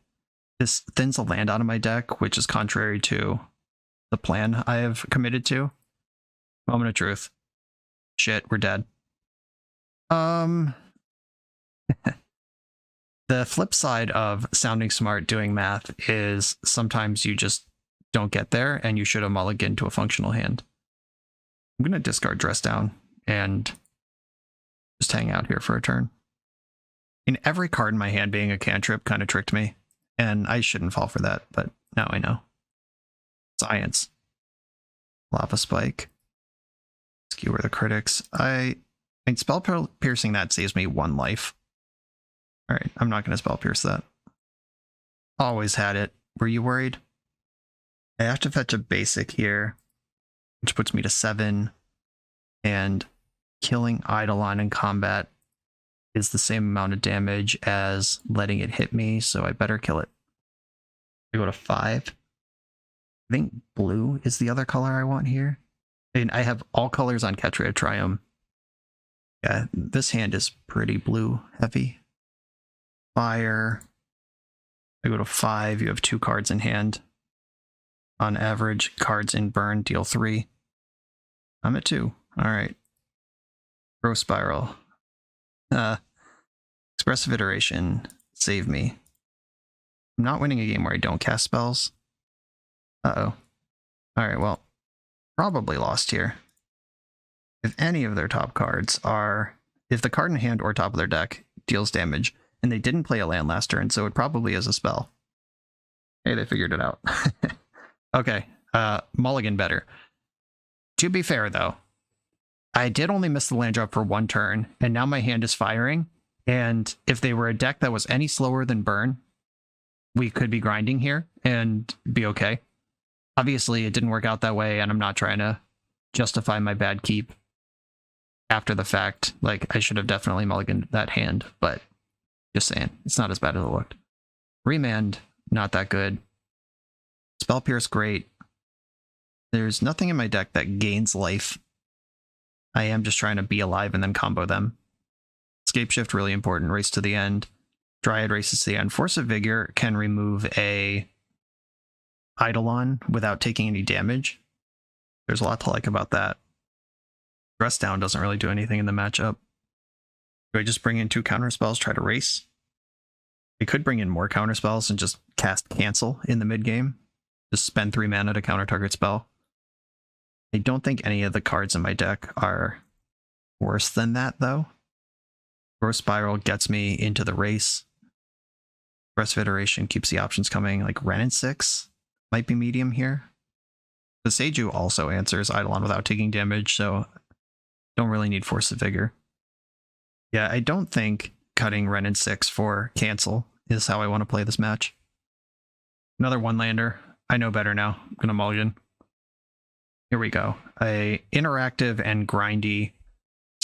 this thins a land out of my deck, which is contrary to the plan I have committed to. Moment of truth. Shit, we're dead. The flip side of sounding smart doing math is sometimes you just don't get there and you should have mulliganed to a functional hand. I'm going to discard Dress Down and just hang out here for a turn. In every card in my hand being a cantrip kind of tricked me, and I shouldn't fall for that, but now I know. Science. Lava Spike. Skewer the critics. I mean, spell piercing that saves me 1 life. Alright, I'm not going to spell pierce that. Always had it. Were you worried? I have to fetch a basic here, which puts me to 7, and killing Eidolon in combat is the same amount of damage as letting it hit me, so I better kill it. I go to 5. I think blue is the other color I want here. And I have all colors on Ketria Triome. Yeah, this hand is pretty blue heavy. Fire. I go to 5. You have 2 cards in hand. On average, cards in burn deal 3. I'm at 2. Alright. Growth Spiral. Expressive Iteration. Save me. I'm not winning a game where I don't cast spells. Uh-oh. Alright, well, probably lost here. If any of their top cards are... If the card in hand or top of their deck deals damage, and they didn't play a land last turn, so it probably is a spell. Hey, they figured it out. Okay, mulligan better. To be fair, though, I did only miss the land drop for one turn, and now my hand is firing, and if they were a deck that was any slower than burn, we could be grinding here and be okay. Obviously, it didn't work out that way, and I'm not trying to justify my bad keep after the fact. Like, I should have definitely mulliganed that hand, but just saying, it's not as bad as it looked. Remand, not that good. Spell Pierce, great. There's nothing in my deck that gains life. I am just trying to be alive and then combo them. Scapeshift, really important. Race to the end. Dryad races to the end. Force of Vigor can remove a Eidolon without taking any damage. There's a lot to like about that. Dress Down doesn't really do anything in the matchup. Do I just bring in 2 counter spells, try to race? I could bring in more counter spells and just cast Cancel in the mid game. Just spend 3 mana to counter target spell. I don't think any of the cards in my deck are worse than that, though. Growth Spiral gets me into the race. Aggressive Iteration keeps the options coming. Like Wrenn and 6 might be medium here. The Seiju also answers Eidolon without taking damage, so don't really need Force of Vigor. Yeah, I don't think cutting Wrenn and 6 for Cancel is how I want to play this match. Another one-lander. I know better now. I'm going to mulligan. Here we go. A interactive and grindy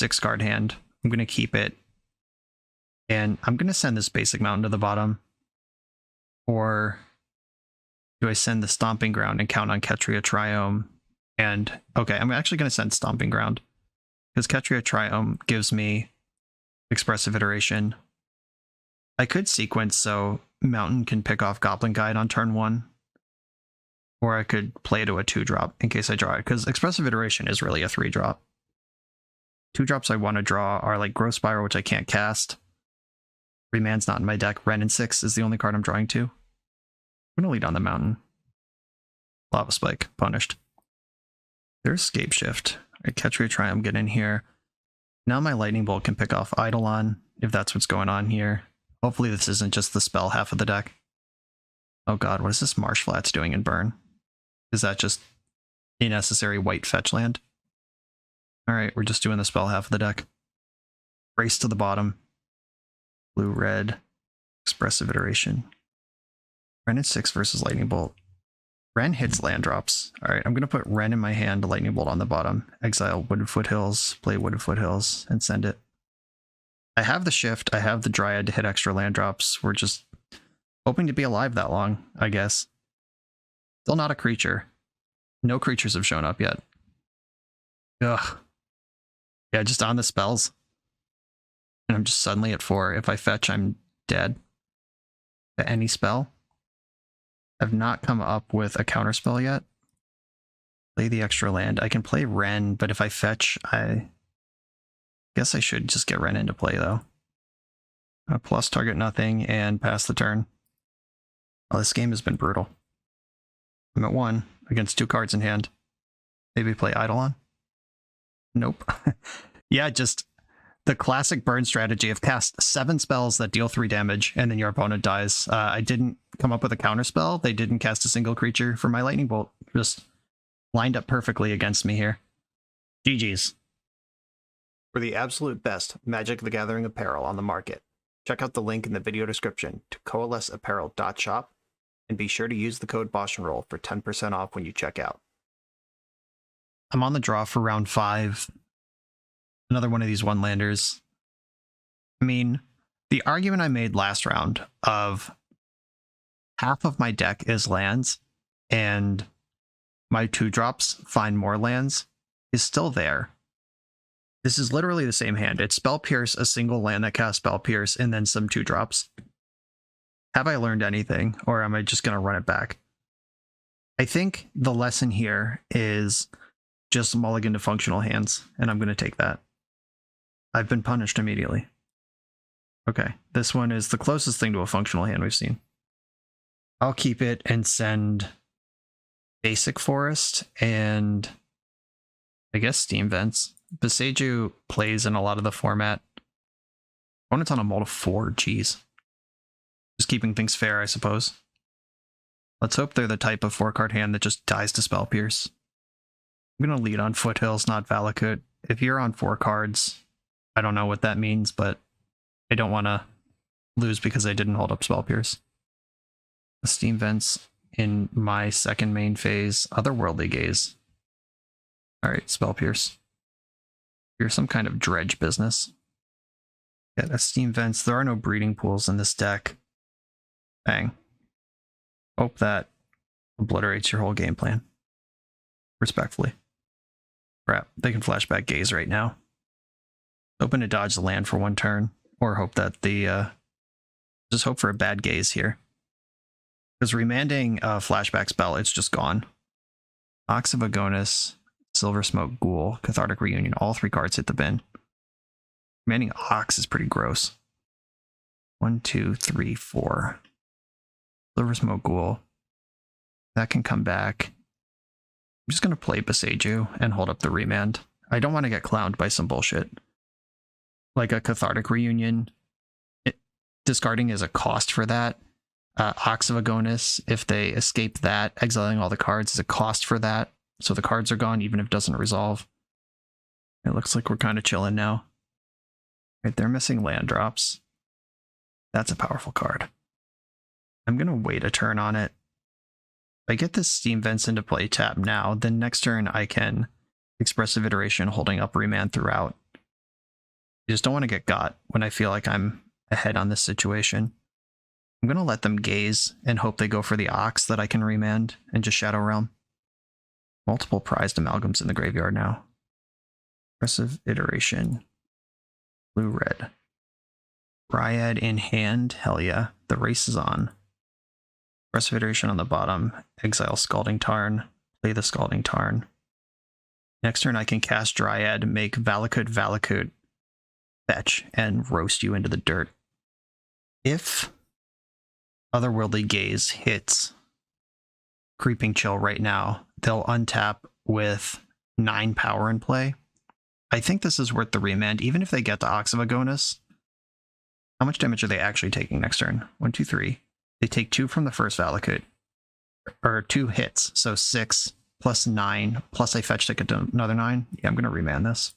6-card hand. I'm going to keep it. And I'm going to send this basic mountain to the bottom. Or do I send the Stomping Ground and count on Ketria Triome? And, okay, I'm actually going to send Stomping Ground. Because Ketria Triome gives me Expressive Iteration. I could sequence so Mountain can pick off Goblin Guide on turn 1. Or I could play to a 2-drop in case I draw it, because Expressive Iteration is really a 3-drop. 2-drops I want to draw are like Growth Spiral, which I can't cast. Remand's not in my deck. Wrenn and 6 is the only card I'm drawing to. I'm going to lead on the Mountain. Lava Spike, punished. There's Scapeshift. I Ketria Triumph, get in here. Now my Lightning Bolt can pick off Eidolon, if that's what's going on here. Hopefully this isn't just the spell half of the deck. Oh god, what is this Marsh Flats doing in Burn? Is that just unnecessary white fetch land? Alright, we're just doing the spell half of the deck. Race to the bottom. Blue, red. Expressive Iteration. Wrenn and 6 versus Lightning Bolt. Wrenn hits land drops. Alright, I'm going to put Wrenn in my hand, Lightning Bolt on the bottom. Exile Wooded Foothills, play Wooded Foothills, and send it. I have the shift, I have the Dryad to hit extra land drops. We're just hoping to be alive that long, I guess. Still not a creature. No creatures have shown up yet. Ugh. Yeah, just on the spells. And I'm just suddenly at 4. If I fetch, I'm dead. To any spell. I've not come up with a counterspell yet. Play the extra land. I can play Wrenn, but if I fetch, I guess I should just get Wrenn into play, though. Plus target nothing and pass the turn. Oh, this game has been brutal. I'm at 1 against 2 cards in hand. Maybe play Eidolon? Nope. Yeah, just the classic burn strategy of cast 7 spells that deal 3 damage, and then your opponent dies. I didn't come up with a counterspell. They didn't cast a single creature for my Lightning Bolt. Just lined up perfectly against me here. GG's. For the absolute best Magic the Gathering apparel on the market, check out the link in the video description to coalesceapparel.shop, and be sure to use the code BoshNRoll for 10% off when you check out. I'm on the draw for round 5. Another one of these one-landers. I mean, the argument I made last round of half of my deck is lands, and my 2-drops find more lands, is still there. This is literally the same hand. It's Spell Pierce, a single land that casts Spell Pierce, and then some 2-drops. Have I learned anything, or am I just going to run it back? I think the lesson here is just mulligan to functional hands, and I'm going to take that. I've been punished immediately. Okay, this one is the closest thing to a functional hand we've seen. I'll keep it and send Basic Forest and I guess Steam Vents. Boseiju plays in a lot of the format. Opponent's on a mold of 4, geez. Just keeping things fair, I suppose. Let's hope they're the type of 4-card hand that just dies to Spell Pierce. I'm going to lead on Foothills, not Valakut. If you're on 4 cards, I don't know what that means, but I don't want to lose because I didn't hold up Spell Pierce. The Steam Vents in my second main phase. Otherworldly Gaze. Alright, Spell Pierce. You're some kind of dredge business. Yeah, the Steam Vents. There are no breeding pools in this deck. Bang. Hope that obliterates your whole game plan. Respectfully. Crap, they can flashback Gaze right now. Hoping to dodge the land for 1 turn. Or hope that the... just hope for a bad Gaze here. Because remanding a flashback spell, it's just gone. Ox of Agonis, Silver Smoke Ghoul, Cathartic Reunion, all 3 cards hit the bin. Remanding Ox is pretty gross. 1, 2, 3, 4. Silver Smoke Ghoul. That can come back. I'm just going to play Boseiju and hold up the remand. I don't want to get clowned by some bullshit. Like a Cathartic Reunion. Discarding is a cost for that. Ox of Agonis, if they escape that, exiling all the cards is a cost for that. So the cards are gone even if it doesn't resolve. It looks like we're kind of chilling now. Right, they're missing land drops. That's a powerful card. I'm going to wait a turn on it. If I get this Steam Vents into play tap now, then next turn I can Expressive Iteration holding up remand throughout. You just don't want to get got when I feel like I'm ahead on this situation. I'm going to let them gaze and hope they go for the Ox that I can remand and just Shadow Realm. Multiple prized amalgams in the graveyard now. Expressive Iteration. Blue-red. Dryad in hand. Hell yeah. The race is on. Expressive Iteration on the bottom. Exile Scalding Tarn. Play the Scalding Tarn. Next turn I can cast Dryad, make Valakut, fetch, and roast you into the dirt. If Otherworldly Gaze hits Creeping Chill right now, they'll untap with 9 power in play. I think this is worth the remand, even if they get the Ox of Agonis. How much damage are they actually taking next turn? 1, 2, 3. They take 2 from the first Valakut. Or 2 hits, so 6 plus 9, plus I fetch ticket to another 9. Yeah, I'm going to remand this.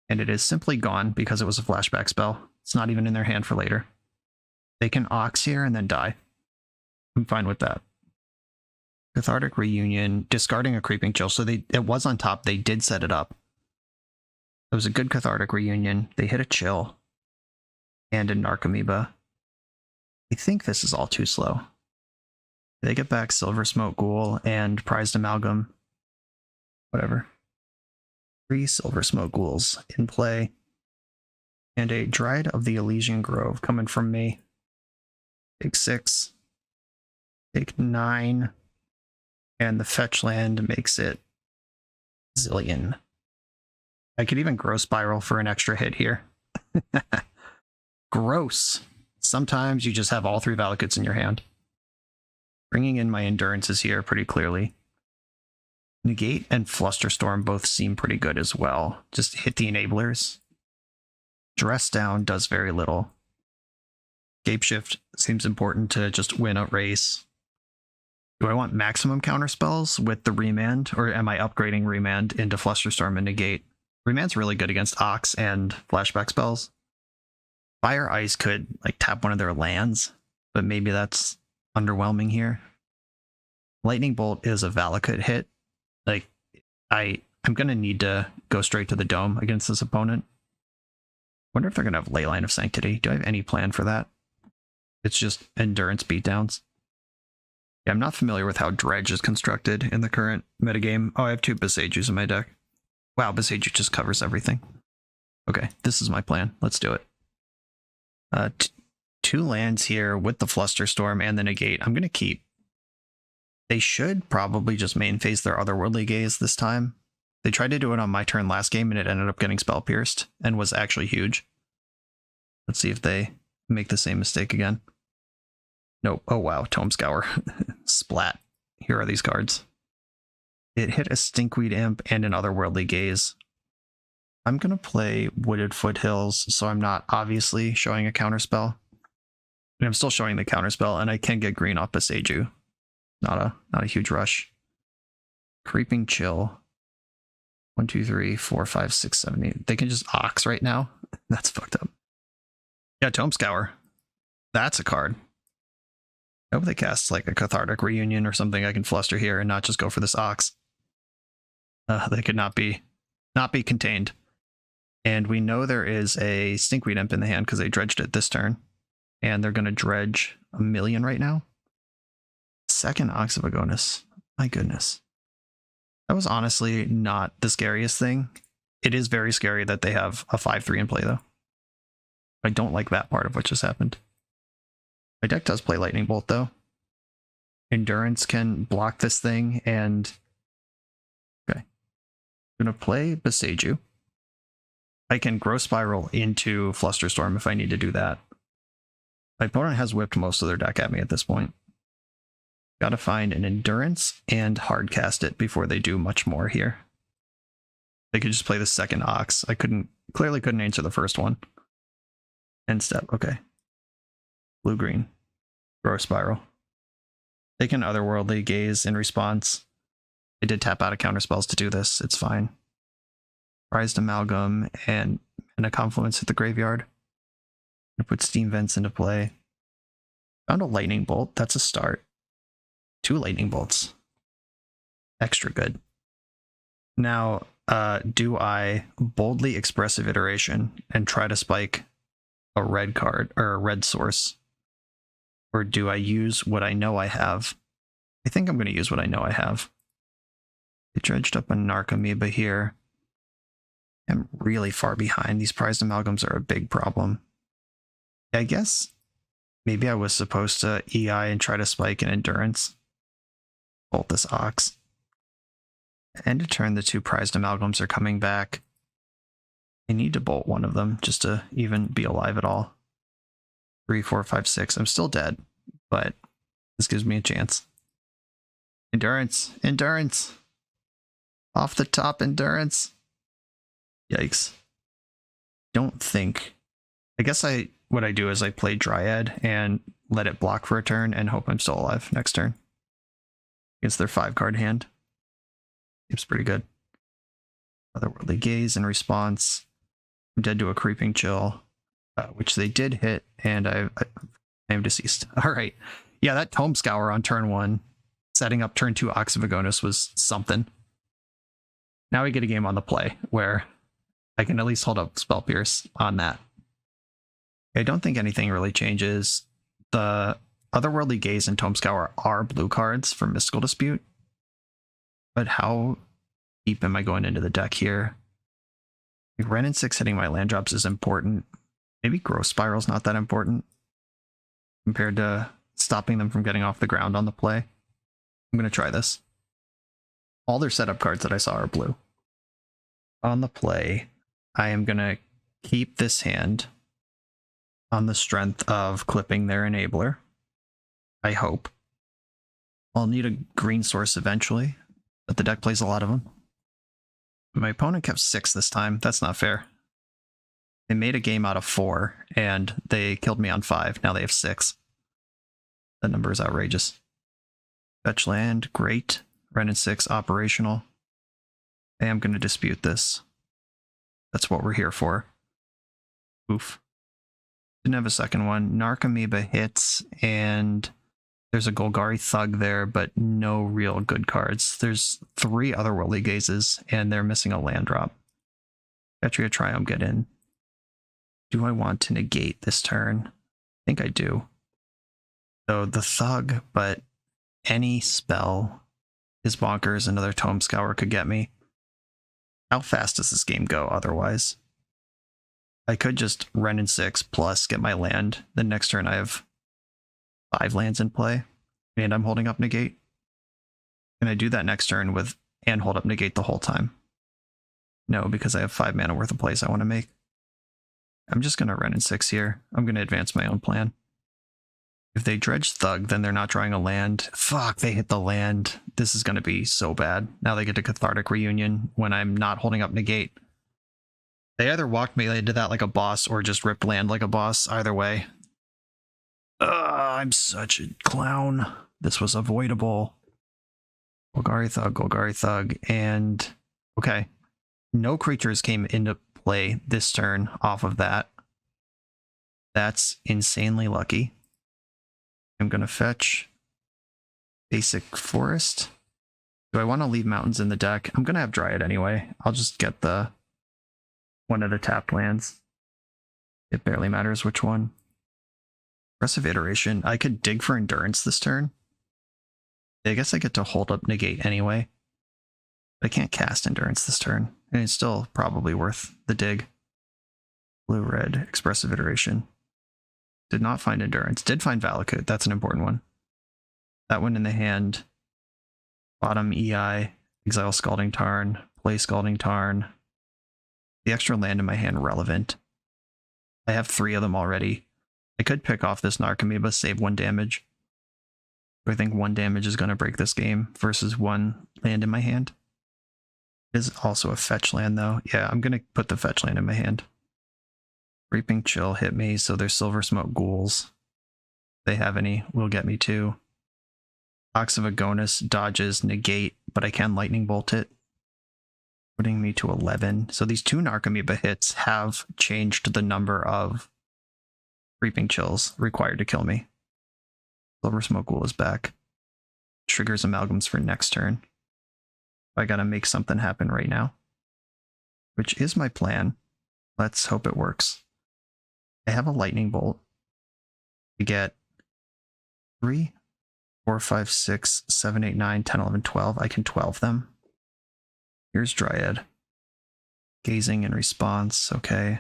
And it is simply gone because it was a flashback spell. It's not even in their hand for later. They can Ox here and then die. I'm fine with that. Cathartic Reunion, discarding a Creeping Chill. So it was on top. They did set it up. It was a good Cathartic Reunion. They hit a Chill. And a Narcomoeba. I think this is all too slow. They get back Silver Smoke Ghoul and Prized Amalgam. Whatever. 3 Silver Smoke Ghouls in play. And a Dryad of the Ilysian Grove coming from me. Take 6. Take 9. And the fetch land makes it zillion. I could even grow Spiral for an extra hit here. Gross. Sometimes you just have all 3 Valakuts in your hand. Bringing in my Endurances here pretty clearly. Negate and Flusterstorm both seem pretty good as well. Just hit the enablers. Dress Down does very little. Scapeshift seems important to just win a race. Do I want maximum counterspells with the remand, or am I upgrading remand into Flusterstorm and Negate? Remand's really good against Ox and flashback spells. Fire Ice could like tap one of their lands, but maybe that's underwhelming here. Lightning Bolt is a Valakut hit. Like, I'm gonna need to go straight to the dome against this opponent. Wonder if they're gonna have Leyline of Sanctity. Do I have any plan for that? It's just endurance beatdowns. Yeah, I'm not familiar with how Dredge is constructed in the current metagame. Oh, I have 2 Boseijus in my deck. Wow, Boseiju just covers everything. Okay, this is my plan. Let's do it. 2 lands here with the Flusterstorm and the Negate. I'm going to keep. They should probably just main phase their Otherworldly Gaze this time. They tried to do it on my turn last game and it ended up getting spell pierced and was actually huge. Let's see if they make the same mistake again. Nope. Oh wow, Tome Scour. Splat. Here are these cards. It hit a Stinkweed Imp and an Otherworldly Gaze. I'm going to play Wooded Foothills, so I'm not obviously showing a counterspell. And I'm still showing the counterspell, and I can get green off Beseju. Not a huge rush. Creeping Chill. 1, 2, 3, 4, 5, 6, 7, 8. They can just Ox right now. That's fucked up. Yeah, Tome Scour. That's a card. I hope they cast like a Cathartic Reunion or something I can fluster here and not just go for this Ox. They could not be contained. And we know there is a Stinkweed Imp in the hand because they dredged it this turn. And they're going to dredge 1,000,000 right now. Second Ox of Agonis. My goodness. That was honestly not the scariest thing. It is very scary that they have a 5/3 in play, though. I don't like that part of what just happened. My deck does play Lightning Bolt, though. Endurance can block this thing, and... Okay. I'm going to play Beseju. I can Growth Spiral into Flusterstorm if I need to do that. My opponent has whipped most of their deck at me at this point. Gotta find an Endurance and hardcast it before they do much more here. They could just play the second Ox. I clearly couldn't answer the first one. End step, okay. Blue-green. Growth Spiral. They can Otherworldly Gaze in response. I did tap out of counterspells to do this, it's fine. Prized Amalgam and a Confluence at the graveyard. I put Steam Vents into play. Found a Lightning Bolt, that's a start. 2 Lightning Bolts. Extra good. Now, do I boldly Expressive Iteration and try to spike a red card or a red source? Or do I use what I know I have? I think I'm going to use what I know I have. I dredged up a Narcomoeba here. I'm really far behind. These Prized Amalgams are a big problem. I guess maybe I was supposed to EI and try to spike an Endurance. Bolt this Ox. End of turn, the 2 Prized Amalgams are coming back. I need to bolt one of them just to even be alive at all. 3, 4, 5, 6. I'm still dead, but this gives me a chance. Endurance! Endurance! Off the top, Endurance! Yikes. Don't think... I guess what I do is I play Dryad and let it block for a turn and hope I'm still alive next turn. Against their 5-card hand. Seems pretty good. Otherworldly Gaze in response. I'm dead to a Creeping Chill, which they did hit, and I am deceased. Alright. Yeah, that Tome Scour on turn 1, setting up turn 2 Ox of Agonis was something. Now we get a game on the play, where I can at least hold up Spell Pierce on that. I don't think anything really changes. The Otherworldly Gaze and Tome Scour are blue cards for Mystical Dispute. But how deep am I going into the deck here? Like Wrenn and 6 hitting my land drops is important. Maybe Growth Spiral's not that important compared to stopping them from getting off the ground on the play. I'm going to try this. All their setup cards that I saw are blue. On the play, I am going to keep this hand on the strength of clipping their Enabler. I hope. I'll need a green source eventually, but the deck plays a lot of them. My opponent kept 6 this time. That's not fair. They made a game out of 4, and they killed me on 5. Now they have 6. That number is outrageous. Fetch land, great. Wrenn and 6, operational. I am going to dispute this. That's what we're here for. Oof. Didn't have a second one. Narcomoeba hits, and there's a Golgari Thug there, but no real good cards. There's 3 Otherworldly Gazes, and they're missing a land drop. Petria Triumph get in. Do I want to negate this turn? I think I do. So the Thug, but any spell is bonkers. Another Tome Scour could get me. How fast does this game go otherwise? I could just Wrenn and 6 plus get my land. Then next turn I have 5 lands in play, and I'm holding up negate. Can I do that next turn with and hold up negate the whole time? No, because I have 5 mana worth of plays I want to make. I'm just going to Wrenn and 6 here. I'm going to advance my own plan. If they dredge Thug, then they're not drawing a land. Fuck, they hit the land. This is going to be so bad. Now they get to Cathartic Reunion when I'm not holding up Negate. They either walked me, they did that like a boss, or just ripped land like a boss. Either way. I'm such a clown. This was avoidable. Golgari Thug, and... Okay. No creatures came into play this turn off of that. That's insanely lucky. I'm going to fetch basic forest. Do I want to leave mountains in the deck? I'm going to have Dryad anyway. I'll just get the one of the tapped lands. It barely matters which one. Aggressive Iteration. I could dig for Endurance this turn. I guess I get to hold up Negate anyway. But I can't cast Endurance this turn. And it's still probably worth the dig. Blue-red. Expressive Iteration. Did not find Endurance. Did find Valakut. That's an important one. That one in the hand. Bottom EI. Exile Scalding Tarn. Play Scalding Tarn. The extra land in my hand relevant. I have 3 of them already. I could pick off this Narcomoeba, save 1 damage. But I think 1 damage is going to break this game versus 1 land in my hand. It is also a fetch land though. Yeah, I'm going to put the fetch land in my hand. Reaping Chill hit me, so there's Silver Smoke Ghouls. If they have any, will get me too. Ox of Agonis dodges Negate, but I can Lightning Bolt it. Putting me to 11. So these 2 Narcomoeba hits have changed the number of Reaping Chills required to kill me. Silver Smoke Ghoul is back. Triggers Amalgams for next turn. I gotta make something happen right now. Which is my plan. Let's hope it works. I have a Lightning Bolt. We get 3, 4, 5, 6, 7, 8, 9, 10, 11, 12. I can 12 them. Here's Dryad. Gazing in response. Okay.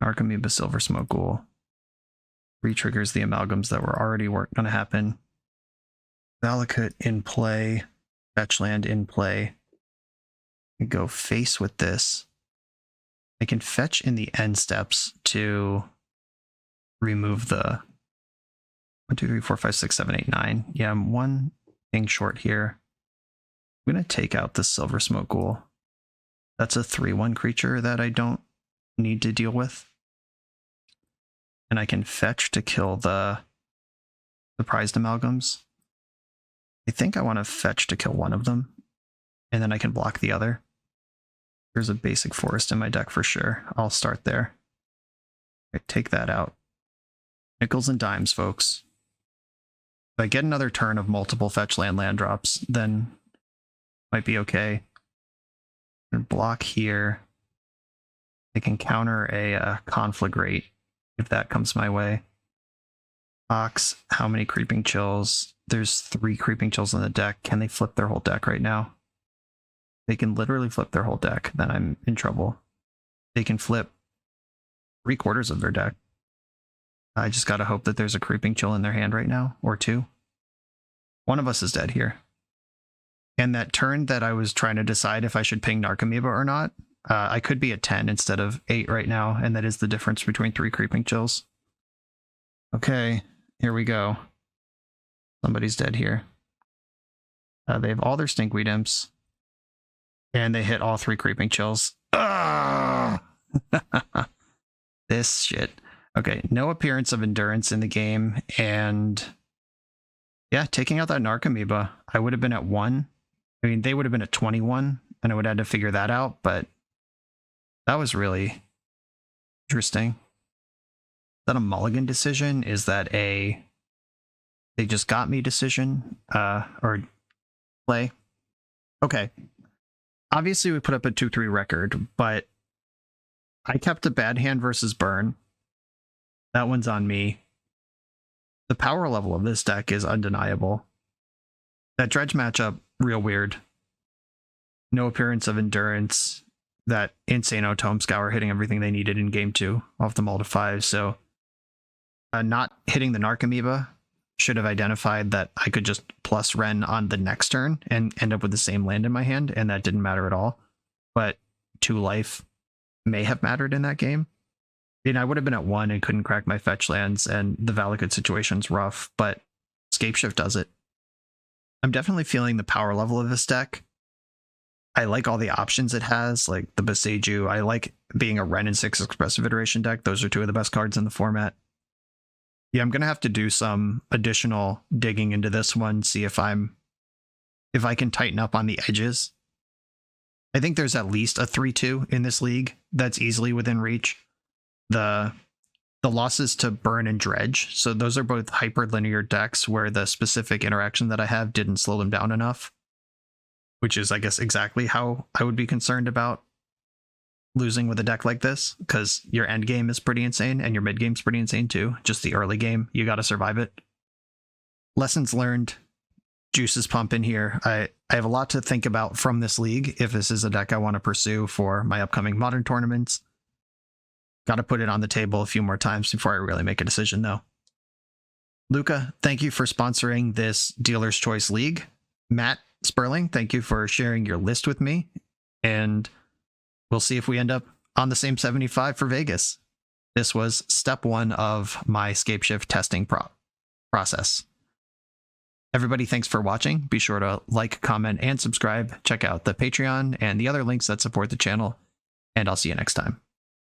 Narcomoeba Silver Smoke Ghoul. Retriggers the amalgams that were already going to happen. Valakut in play. Fetch land in play. I go face with this. I can fetch in the end steps to remove the 1, 2, 3, 4, 5, 6, 7, 8, 9. Yeah, I'm 1 thing short here. I'm going to take out the Silver Smoke Ghoul. That's a 3/1 creature that I don't need to deal with. And I can fetch to kill the prized amalgams. I think I want to fetch to kill one of them. And then I can block the other. There's a basic forest in my deck for sure. I'll start there. Right, take that out. Nickels and dimes, folks. If I get another turn of multiple fetch land drops, then might be okay. And block here. I can counter a Conflagrate if that comes my way. Ox, how many Creeping Chills? There's 3 Creeping Chills in the deck. Can they flip their whole deck right now? They can literally flip their whole deck, then I'm in trouble. They can flip 3/4 of their deck. I just gotta hope that there's a Creeping Chill in their hand right now, or 2. One of us is dead here. And that turn that I was trying to decide if I should ping Narcomoeba or not, I could be at 10 instead of 8 right now, and that is the difference between 3 Creeping Chills. Okay, here we go. Somebody's dead here. They have all their Stinkweed Imps. And they hit all 3 Creeping Chills. This shit. Okay, no appearance of Endurance in the game. And yeah, taking out that Narcomoeba, I would have been at 1. I mean, they would have been at 21, and I would have had to figure that out. But that was really interesting. Is that a mulligan decision? Is that a they just got me decision? Or play? Okay. Obviously, we put up a 2-3 record, but I kept a bad hand versus burn. That one's on me. The power level of this deck is undeniable. That dredge matchup, real weird. No appearance of Endurance. That Insano Tome Scour hitting everything they needed in game 2 off the mull to 5. So not hitting the Narcomoeba should have identified that I could just plus Ren on the next turn and end up with the same land in my hand, and that didn't matter at all. But 2 life may have mattered in that game. I would have been at 1 and couldn't crack my fetch lands, and the Valakut situation's rough, but Scapeshift does it. I'm definitely feeling the power level of this deck. I like all the options it has, like the Boseiju. I like being a Wrenn and 6 Expressive Iteration deck. Those are two of the best cards in the format. Yeah, I'm going to have to do some additional digging into this one, see if I can tighten up on the edges. I think there's at least a 3-2 in this league that's easily within reach. The losses to Burn and Dredge, so those are both hyperlinear decks where the specific interaction that I have didn't slow them down enough, which is, I guess, exactly how I would be concerned about losing with a deck like this, because your end game is pretty insane and your mid game's pretty insane too. Just the early game, you got to survive it. Lessons learned, juices pumping here. I have a lot to think about from this league if this is a deck I want to pursue for my upcoming Modern tournaments. Got to put it on the table a few more times before I really make a decision, though. Luca, thank you for sponsoring this Dealer's Choice League. Matt Sperling, thank you for sharing your list with me. And we'll see if we end up on the same 75 for Vegas. This was step 1 of my Scapeshift testing process. Everybody, thanks for watching. Be sure to like, comment, and subscribe. Check out the Patreon and the other links that support the channel. And I'll see you next time.